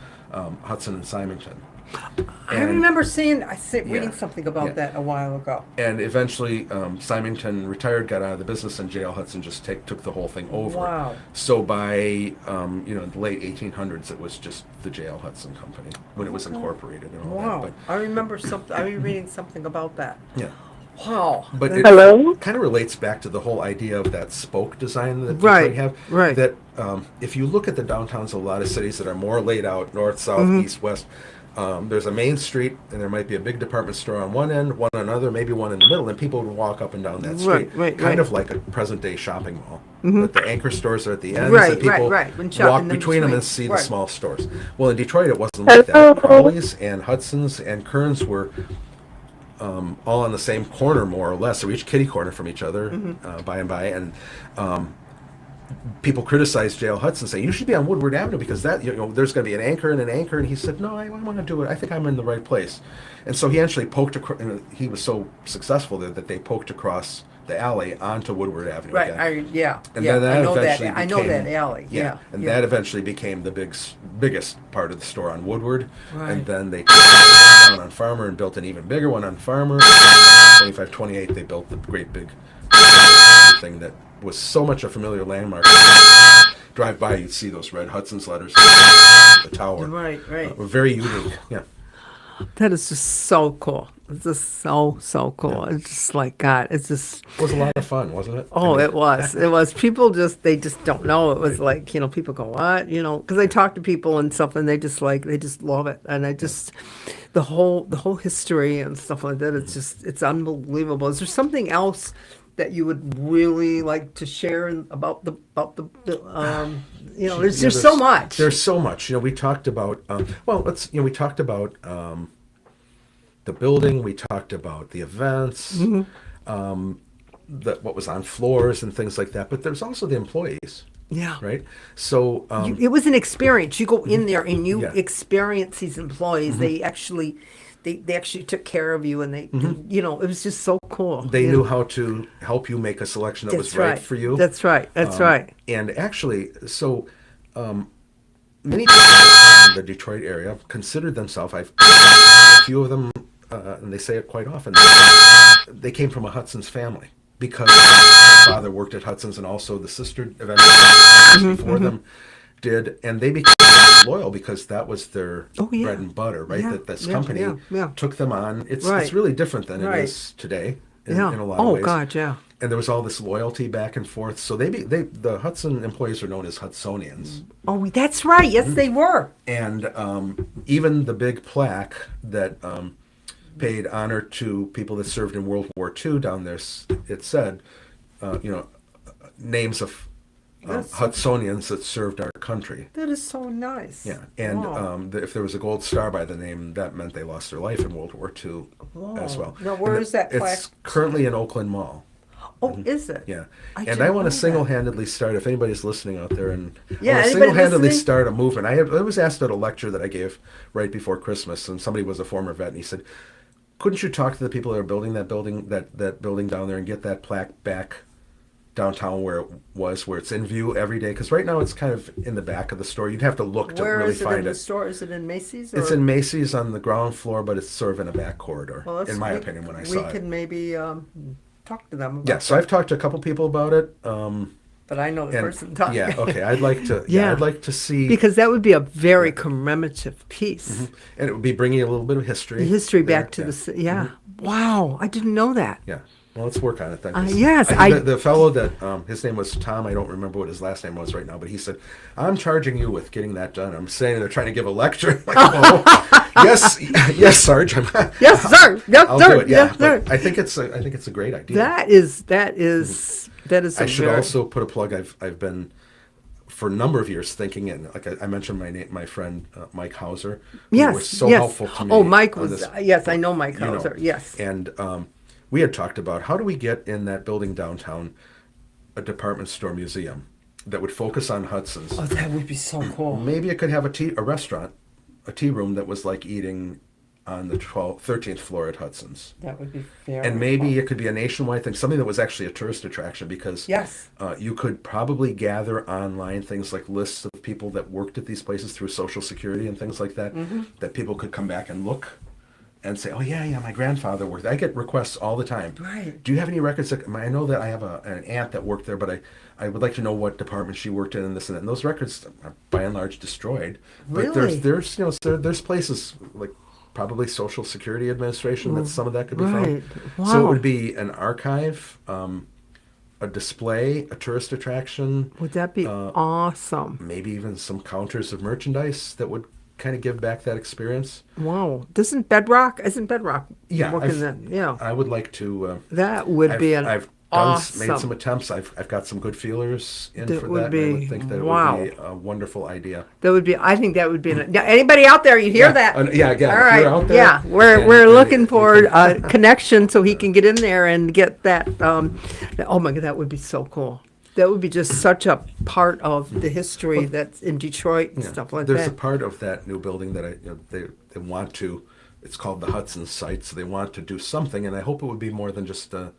Hudson and Symington. I remember reading Yeah, something about yeah. that a while ago. And eventually, Symington retired, got out of the business, and J.L. Hudson just took the whole thing over. Wow. So by the late 1800s, it was just the J.L. Hudson Company when it was incorporated and all Wow. that. I remember something. I was reading something about that. But yeah, Wow. but That- it Hello? kind of relates back to the whole idea of that spoke design that Right, Detroit have. right. That if you look at the downtowns of a lot of cities that are more laid out, north, south, Mm-hmm. east, west. There's a main street, and there might be a big department store on one end, one on another, maybe one in the middle, and people would walk up and down that street, Right, kind right. of like a present-day shopping mall. But the anchor stores are at the ends, Right, and people right. When shopping walk in between them between. and see Right. the small stores. Well, in Detroit, it wasn't like that. Crowley's and Hudson's and Kearns were all on the same corner, more or less. So each kitty corner from each other, by and by, and people criticized J.L. Hudson, saying you should be on Woodward Avenue because that there's going to be an anchor and an anchor. And he said, no, I want to do it. I think I'm in the right place. And so he actually and he was so successful there that they poked across the alley onto Woodward Avenue Right. again. And then that I know that. eventually I know became- that alley. Yeah. And that eventually became the biggest part of the store on Woodward. Right. And then they took it down on Farmer and built an even bigger one on Farmer. 2528, they built the great big thing that was so much a familiar landmark. Drive by, you'd see those red Hudson's letters, the tower. Right. Were very unique. Yeah. That is just so cool. It's just so cool. It's just like, God, it's just, It was a lot of fun, wasn't it? oh, it was. It was. People they just don't know. It was like, people go, what? Because I talk to people and stuff and they just love it. And I just, the whole history and stuff like that, it's unbelievable. Is there something else that you would really like to share about the there's so much. There's so much. We talked about, we talked about the building, we talked about the events, what was on floors and things like that, but there's also the employees. Yeah. Right? So it was an experience. You go in there and you Yeah. experience these employees. They actually took care of you, and it was just so cool. they knew how to help you make a selection that was right for you. That's right. That's right. And actually, so many people in the Detroit area considered themselves, a few of them, and they say it quite often, they came from a Hudson's family because their father worked at Hudson's, and also the sister eventually before them did, and they became loyal because that was their bread and butter, right? Yeah, That this company took them on. It's really different than it is today in a lot of ways. Oh, God, yeah. And there was all this loyalty back and forth. So the Hudson employees are known as Hudsonians. Oh, that's right. Yes, they were. And even the big plaque that paid honor to people that served in World War II down there, it said, names of Hudsonians that served our country. That is so nice. Yeah, and if there was a gold star by the name, that meant they lost their life in World War II as well. Now, where is that plaque? It's currently in Oakland Mall. Oh, is it? Yeah, I and I want to that. single-handedly start, if anybody's listening out there, and I want to anybody single-handedly listening? start a movement. I was asked at a lecture that I gave right before Christmas, and somebody was a former vet, and he said, couldn't you talk to the people that are building that building down there and get that plaque back downtown where it's in view every day? Because right now it's kind of in the back of the store. You'd have to look to Where really is it find in it. the store? Is it in Macy's? Or? It's in Macy's on the ground floor, but it's sort of in a back corridor, Well, in my opinion, when I saw we it. can maybe talk to them about Yeah, so I've talked to a couple people about it. but I know the And person talking. yeah, okay. I'd like to. Yeah. I'd like to see Because that would be a very commemorative piece. and it would be bringing a little bit of history. The history there. back to the Wow, I didn't know that. Yeah. Well, let's work on it then. 'cause yes, the fellow that his name was Tom. I don't remember what his last name was right now, but he said, "I'm charging you with getting that done." I'm saying they're trying to give a lecture. Like, oh, yes, Sarge. Yes, sir. Yes, I'll sir. do it. Yeah, Yes, sir. but I think it's a great idea. That is. I should also put a plug. I've been for a number of years thinking, and like I mentioned, my friend Mike Hauser, who Yes, was so yes. helpful to me. Oh, Mike on was. this, Yes, I know Mike you know. Hauser. Yes. And we had talked about how do we get in that building downtown a department store museum that would focus on Hudson's. Oh, that would be so cool. Maybe it could have a restaurant, a tea room that was like eating on the 13th floor at Hudson's. That would be very And maybe it could be a nationwide thing, something that was actually a tourist attraction, because Yes. You could probably gather online things like lists of people that worked at these places through Social Security and things like that, that people could come back and look and say, oh, yeah, my grandfather worked there. I get requests all the time. Right. Do you have any records? I know that I have an aunt that worked there, but I would like to know what department she worked in and this and that. And those records are by and large destroyed. But Really? there's places like probably Social Security Administration that some of that could be Right. found. So it Wow. would be an archive, a display, a tourist attraction, Would that be awesome? maybe even some counters of merchandise that would kind of give back that experience. Wow. Isn't Bedrock Yeah, working then? Yeah. I would like to. That would be an I've awesome. made some attempts. I've got some good feelers in That for would that. be- And I would think that wow. it would be a wonderful idea. That would be. I think that would be. Now, anybody out there? You hear Yeah, that? yeah, again, All if right. you're out there yeah, we're and- we're and looking you for can- a connection so he can get in there and get that. Oh my God, that would be so cool. That would be just such a part of the history that's in Detroit and Yeah. stuff like There's that. a part of that new building that they want to. It's called the Hudson site, so they want to do something, and I hope it would be more than just a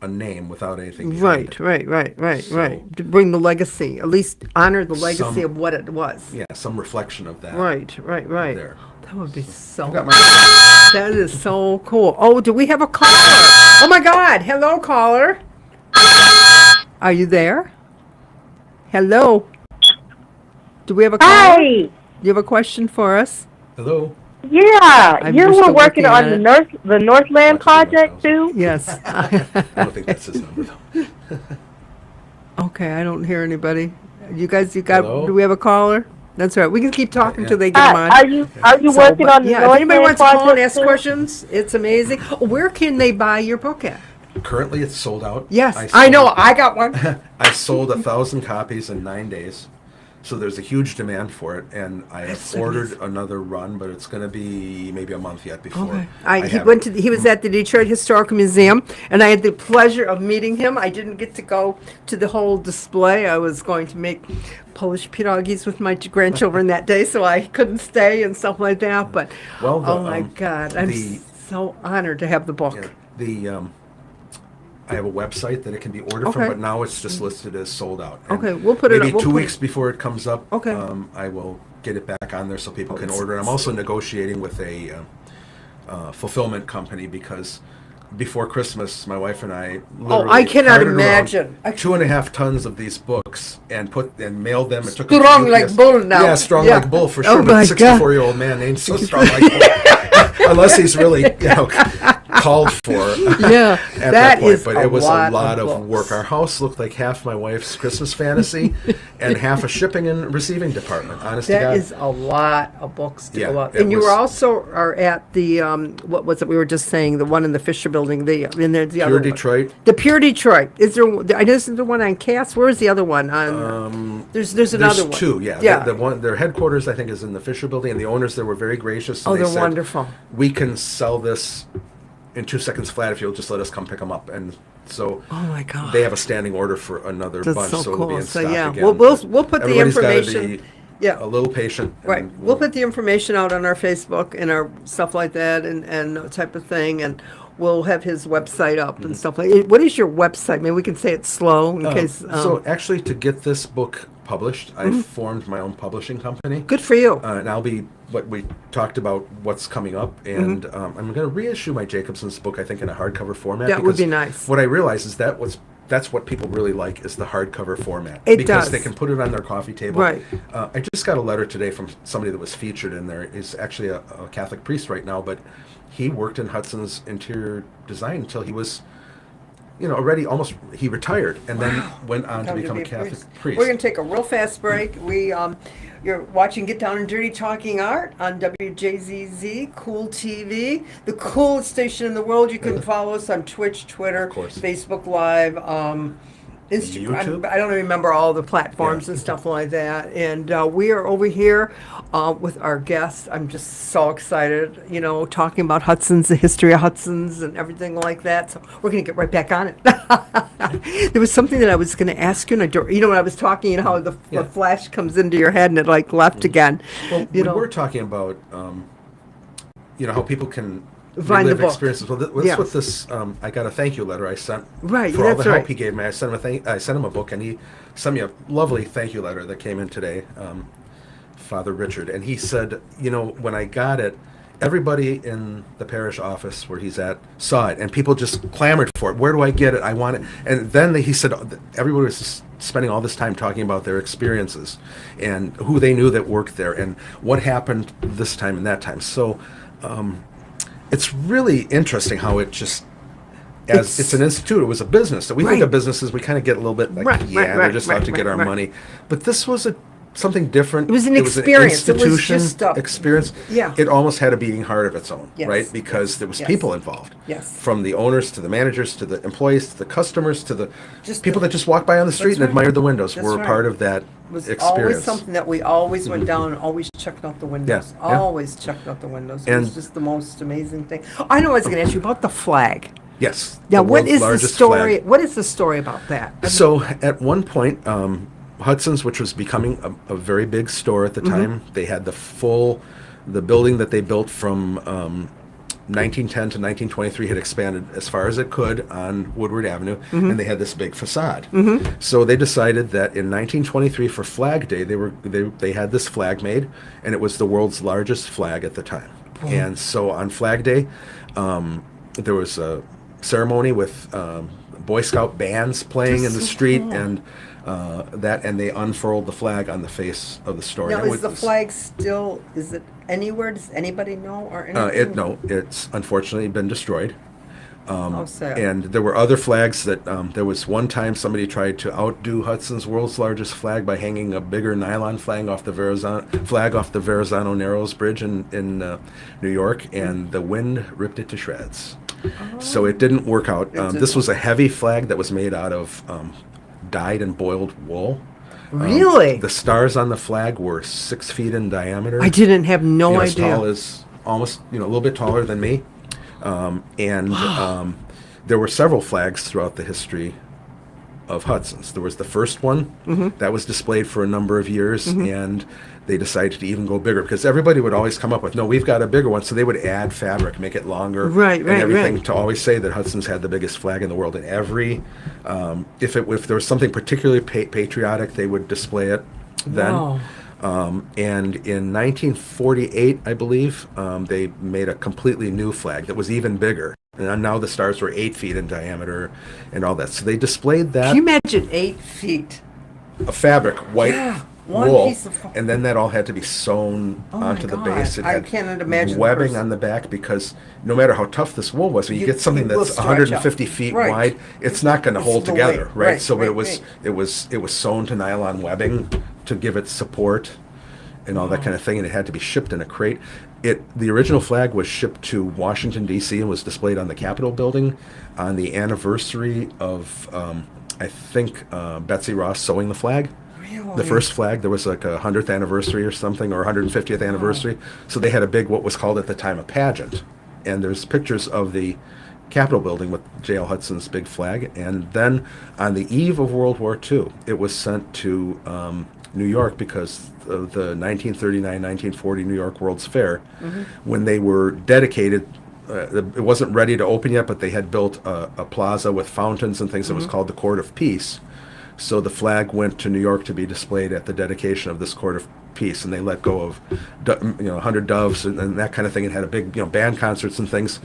name without anything behind Right, it. right. So- To bring the legacy, at least honor the legacy Some- of what it was. Yeah, some reflection of that. Right. There. That would be so. I've got my. That is so cool. Oh, do we have a caller? Oh my God! Hello, caller. Are you there? Hello. Do we have a caller? Hi. Do you have a question for us? Hello. Yeah, I'm you just were still working working on on the Northland project too. Yes. I don't think that's his number, though. Okay, I don't hear anybody. You guys, you got? Hello? Do we have a caller? That's all right. We can keep talking Yeah. till they get them on. Are you So, working but on the yeah, if anybody Northland wants to call and project ask too? questions, it's amazing. Where can they buy your book at? Currently, it's sold out. Yes, I know. I got one. I sold 1,000 copies in 9 days, so there's a huge demand for it, and I have ordered another run, but it's going to be maybe a month yet before. Okay. I He have went it. to. He was at the Detroit Historical Museum, and I had the pleasure of meeting him. I didn't get to go to the whole display. I was going to make Polish pierogies with my grandchildren that day, so I couldn't stay and stuff like that. But Well, oh my God, I'm the- so honored to have the book. Yeah, I have a website that it can be ordered Okay. from, but now it's just listed as sold out. And Okay, we'll put it maybe up- we'll 2 put weeks it- before it comes up. Okay. I will get it back on there so people can it's- order. And I'm also negotiating with a fulfillment company because before Christmas, my wife and I literally I cannot carted around imagine. 2.5 tons of these books and mailed them. It took Strong a like UPS bull now. Yeah, strong Yeah. like bull for Oh sure. my But 64-year-old man ain't so strong like bull. Unless he's really, called for Yeah, at that that point. is But a it was lot a lot of of books. work. Our house looked like half my wife's Christmas fantasy and half a shipping and receiving department. Honest to That God. is a lot of books to Yeah, go out. it And you was- were also are at the what was it we were just saying, the one in the Fisher Building, and there's the other Pure one. Detroit. The Pure Detroit. Is there? I know this is the one on Cass. Where is the other one? On there's another There's one. two, yeah. Yeah. The one, their headquarters, I think, is in the Fisher Building, and the owners there were very gracious. And Oh, they they're said, wonderful. We can sell this in 2 seconds flat if you'll just let us come pick them up. And so Oh my God. they have a standing order for another That's bunch, so so it'll be cool. in So, stock yeah, again. we'll But put the everybody's gotta information- be yeah. a little patient. and Right. We'll put the information out on our Facebook and our stuff like that and type of thing, and we'll have his website up and stuff like. What is your website? Maybe we can say it slow in case. So actually, to get this book published, I formed my own publishing company. Good for you. And I'll be what we talked about, what's coming up, and I'm going to reissue my Jacobson's book, I think, in a hardcover format. That would because be nice. What I realize is that's what people really like is the hardcover format. It because does. they can put it on their coffee table. Right. I just got a letter today from somebody that was featured in there. He's actually a Catholic priest right now, but he worked in Hudson's interior design until he was, already almost, he retired and then went on to Come become be a Catholic priest. We're going to take a real fast break. You're watching Get Down and Dirty Talking Art on WJZZ, Cool TV, the coolest station in the world. You can follow us on Twitch, Twitter, course. Facebook Live, Instagram. YouTube? I don't remember all the platforms Yeah. and stuff like that. And we are over here with our guests. I'm just so excited, talking about Hudson's, the history of Hudson's and everything like that. So we're going to get right back on it. There was something that I was going to ask you, and when I was talking, how the Yeah. flash comes into your head and it like left again. Well, we were talking about, how people can Find the relive book. experiences. Well, that's Yes. what this. I got a thank you letter I sent Right, for all the that's help right. he gave me. I sent him a book, and he sent me a lovely thank you letter that came in today, Father Richard, and he said, when I got it, everybody in the parish office where he's at saw it, and people just clamored for it. Where do I get it? I want it. And then he said everybody was just spending all this time talking about their experiences and who they knew that worked there and what happened this time and that time. So it's really interesting how it just, as it's an institute, it was a business. So we think Right. of businesses, we kind of get a little bit like, they're just out to get our money. But this was something different. It was an experience. It was institution, just a- experience. Yeah. It almost had a beating heart of its own, Yes. right? Because there was Yes. people involved. Yes. From the owners to the managers to the employees to the customers to the Just people the- that just walked by on the street That's and right. admired the windows That's were a right. part of that It was experience. always something that we always went down and always checked out the windows. Yeah, yeah. Always checked out the windows. It was And- just the most amazing thing. I know I was going to ask you about the flag. Yes. Now, the what world's is the largest story? flag. What is the story about that? So at one point, Hudson's, which was becoming a very big store at the Mm-hmm. time, they had the building that they built from 1910 to 1923 had expanded as far as it could on Woodward Avenue, Mm-hmm. and they had this big facade. So they decided that in 1923 for Flag Day, they had this flag made, and it was the world's largest flag at the time. And so on Flag Day, there was a ceremony with Boy Scout bands playing in the That's so street, cool. and that, and they unfurled the flag on the face of the store. Now, And it is the was- flag still, is it anywhere? Does anybody know or anything? No, it's unfortunately been destroyed. How sad. And there were other flags that there was one time somebody tried to outdo Hudson's world's largest flag by hanging a bigger nylon flag off the Verrazano Narrows Bridge in New York, and the wind ripped it to shreds. So it didn't work out. This was a heavy flag that was made out of dyed and boiled wool. Really? The stars on the flag were 6 feet in diameter. I didn't have no As idea. tall as almost, a little bit taller than me. There were several flags throughout the history of Hudson's. There was the first one that was displayed for a number of years, and they decided to even go bigger because everybody would always come up with, no, we've got a bigger one. So they would add fabric, make it longer, Right, and right, everything right. to always say that Hudson's had the biggest flag in the world. And every, if there was something particularly patriotic, they would display it then. Wow. And in 1948, I believe, they made a completely new flag that was even bigger. And now the stars were 8 feet in diameter and all that. So they displayed that Can you imagine 8 feet? a fabric, white one wool, piece of- and then that all had to be sewn Oh my onto the God. base. It I had cannot imagine the webbing person. on the back because no matter how tough this wool was, when you get something it will that's stretch 150 out. feet Right. wide, it's not going to It's hold the together, weight. right? Right, So right, it was right. it was sewn to nylon webbing to give it support and all that kind of thing, and it had to be shipped in a crate. The original flag was shipped to Washington D.C. and was displayed on the Capitol building on the anniversary of I think Betsy Ross sewing the flag. Really? The first flag, there was like a 100th anniversary or something, or 150th anniversary. So they had a big, what was called at the time, a pageant. And there's pictures of the Capitol building with J.L. Hudson's big flag. And then on the eve of World War II, it was sent to New York because of the 1939-1940 New York World's Fair. When they were dedicated, it wasn't ready to open yet, but they had built a plaza with fountains and things that was called the Court of Peace. So the flag went to New York to be displayed at the dedication of this Court of Peace, and they let go of 100 doves and that kind of thing, and had a big band concerts and things,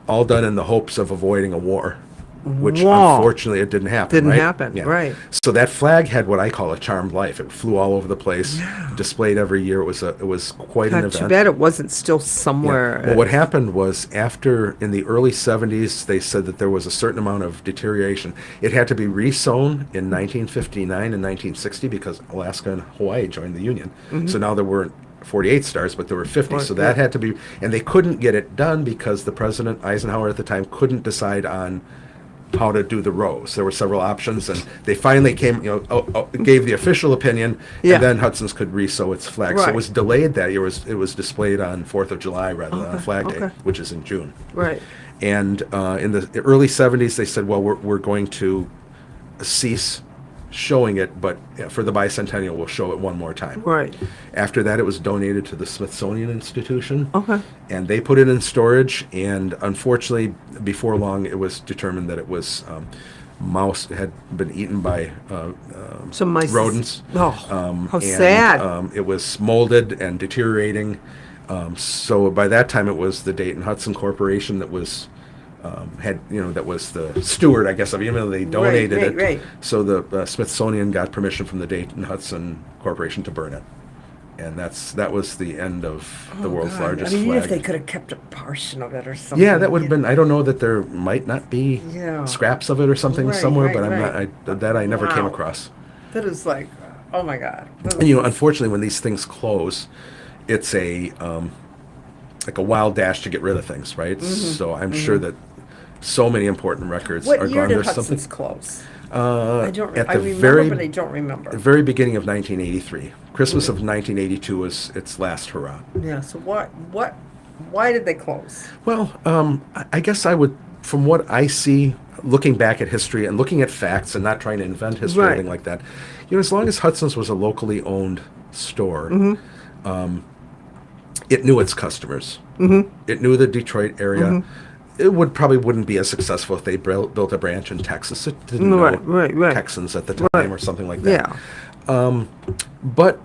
all done in the hopes of avoiding a war, which Wow. unfortunately it didn't happen. Didn't right? happen, Yeah. right. So that flag had what I call a charmed life. It flew all over the place, displayed every year. It was quite an God, event. too bad it wasn't still Yeah. somewhere. Well, what happened was in the early 70s, they said that there was a certain amount of deterioration. It had to be resewn in 1959 and 1960 because Alaska and Hawaii joined the Union. So now there weren't 48 stars, but there were 50. So that had to be, and they couldn't get it done because the President Eisenhower at the time couldn't decide on how to do the rows. There were several options, and they finally gave the official opinion, Yeah. and then Hudson's could resew its flag. So Right. it was delayed that year. It was displayed on 4th of July rather than on Flag Day, okay. which is in June. Right. And in the early 70s, they said, well, we're going to cease showing it, but for the bicentennial, we'll show it one more time. Right. After that, it was donated to the Smithsonian Institution. Okay. And they put it in storage, and unfortunately, before long, it was determined that it was mouse had been eaten by Some mice. rodents. Oh, how And, sad. it was molded and deteriorating. So by that time, it was the Dayton Hudson Corporation that was that was the steward, I guess, of it, even though they donated right, it. right. So the Smithsonian got permission from the Dayton Hudson Corporation to burn it, and that was the end of the world's God. largest I mean, even flag. if they could have kept a portion of it or something. Yeah, that would have been. I don't know that there might not be Yeah. scraps of it or something Right, somewhere, right, but I'm right. not. That I never came Wow. across. That is like, oh my God. That And is- unfortunately, when these things close, it's like a wild dash to get rid of things, right? So I'm sure that so many important records what are year gone. did There's Hudson's something close? I don't. at I the remember, very but I don't remember. very beginning of 1983. Christmas of 1982 was its last hurrah. Yeah. So why did they close? Well, I guess I would, from what I see, looking back at history and looking at facts and not trying to invent history or Right. anything like that, as long as Hudson's was a locally owned store, it knew its customers. It knew the Detroit area. It wouldn't be as successful if they built a branch in Texas. It didn't know Right. Texans at the time Right. or something like that. Yeah. But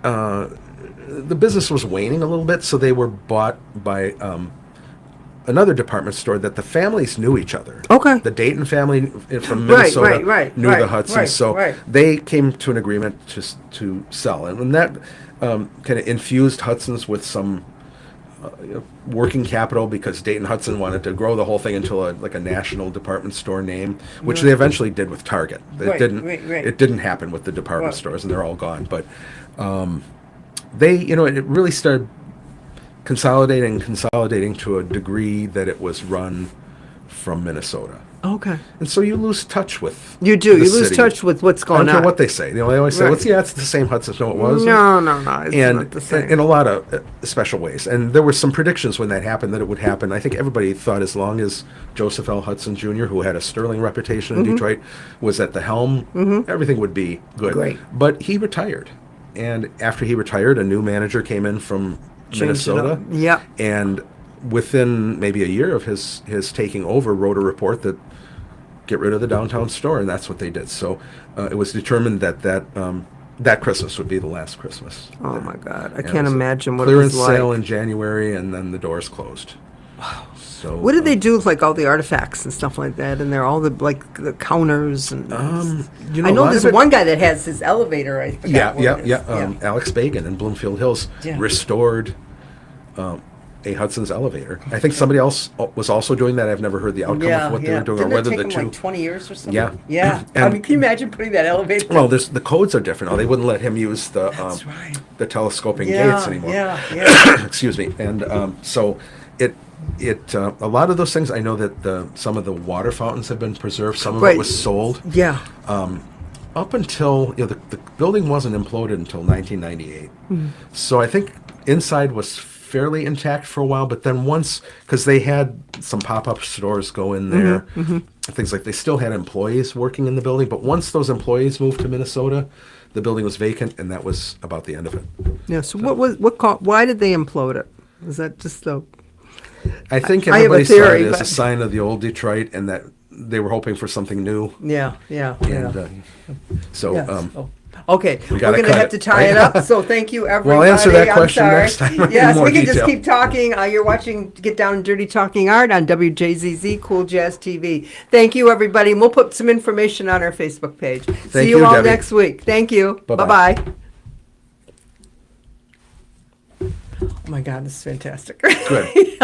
the business was waning a little bit, so they were bought by another department store that the families knew each other. Okay. The Dayton family from Right, Minnesota right, knew right, the Hudsons, right, so right. they came to an agreement to sell, and when that kind of infused Hudson's with some working capital, because Dayton Hudson wanted to grow the whole thing into like a national department store name, which they eventually did with Target. Right, It right. didn't happen with the department Right. stores, and they're all gone. But they, it really started consolidating to a degree that it was run from Minnesota. Okay. And so you lose touch with You do. the You lose city. touch with what's I going don't care on. what they say. They always say, Right. it's the same Hudson's." No, it wasn't. No. It's And not the same. in a lot of special ways. And there were some predictions when that happened that it would happen. I think everybody thought as long as Joseph L. Hudson Jr., who had a sterling reputation in Detroit, was at the helm, everything would be good. Great. But he retired. And after he retired, a new manager came in from Changed it Minnesota. up. Yep. And within maybe a year of his taking over, wrote a report that get rid of the downtown store, and that's what they did. So it was determined that Christmas would be the last Christmas. Oh my God, I And it can't was a imagine what it clearance was like. sale in January, and then the doors closed. Wow. So What did they do with like all the artifacts and stuff like that? And they're all the the counters and. I a know lot there's of it- one guy that has his elevator. I forgot Yeah, what yeah, it is. yeah. Alex Bagan in Bloomfield Hills Yeah. restored a Hudson's elevator. I think somebody else was also doing that. I've never heard the outcome of what they were doing, Didn't or whether it take the him two. like 20 years or something? Yeah. Yeah. I And- mean, can you imagine putting that elevator? Well, the codes are different. Oh, they wouldn't let him use the That's right. the telescoping Yeah, gates anymore. yeah. Excuse me. And so it a lot of those things. I know that some of the water fountains have been preserved. Some of Right. it was sold. Yeah. Up until the building wasn't imploded until 1998. So I think inside was fairly intact for a while, but then once, because they had some pop-up stores go in there, things like, they still had employees working in the building, but once those employees moved to Minnesota, the building was vacant, and that was about the end of it. Yeah. So why did they implode it? Was that just the? I think I have a everybody saw theory, it as but- a sign of the old Detroit, and that they were hoping for something new. Yeah. And so Yes. Okay, we're gotta going to cut have it, to tie it right? up. So thank you, everybody. answer that I'm question sorry. next time in Yes, more we can just detail. keep talking. You're watching Get Down and Dirty Talking Art on WJZZ Cool Jazz TV. Thank you, everybody. And we'll put some information on our Facebook page. See you you, all Debbie. next week. Thank you. Bye-bye. Bye-bye. Oh my God, this is fantastic. Good.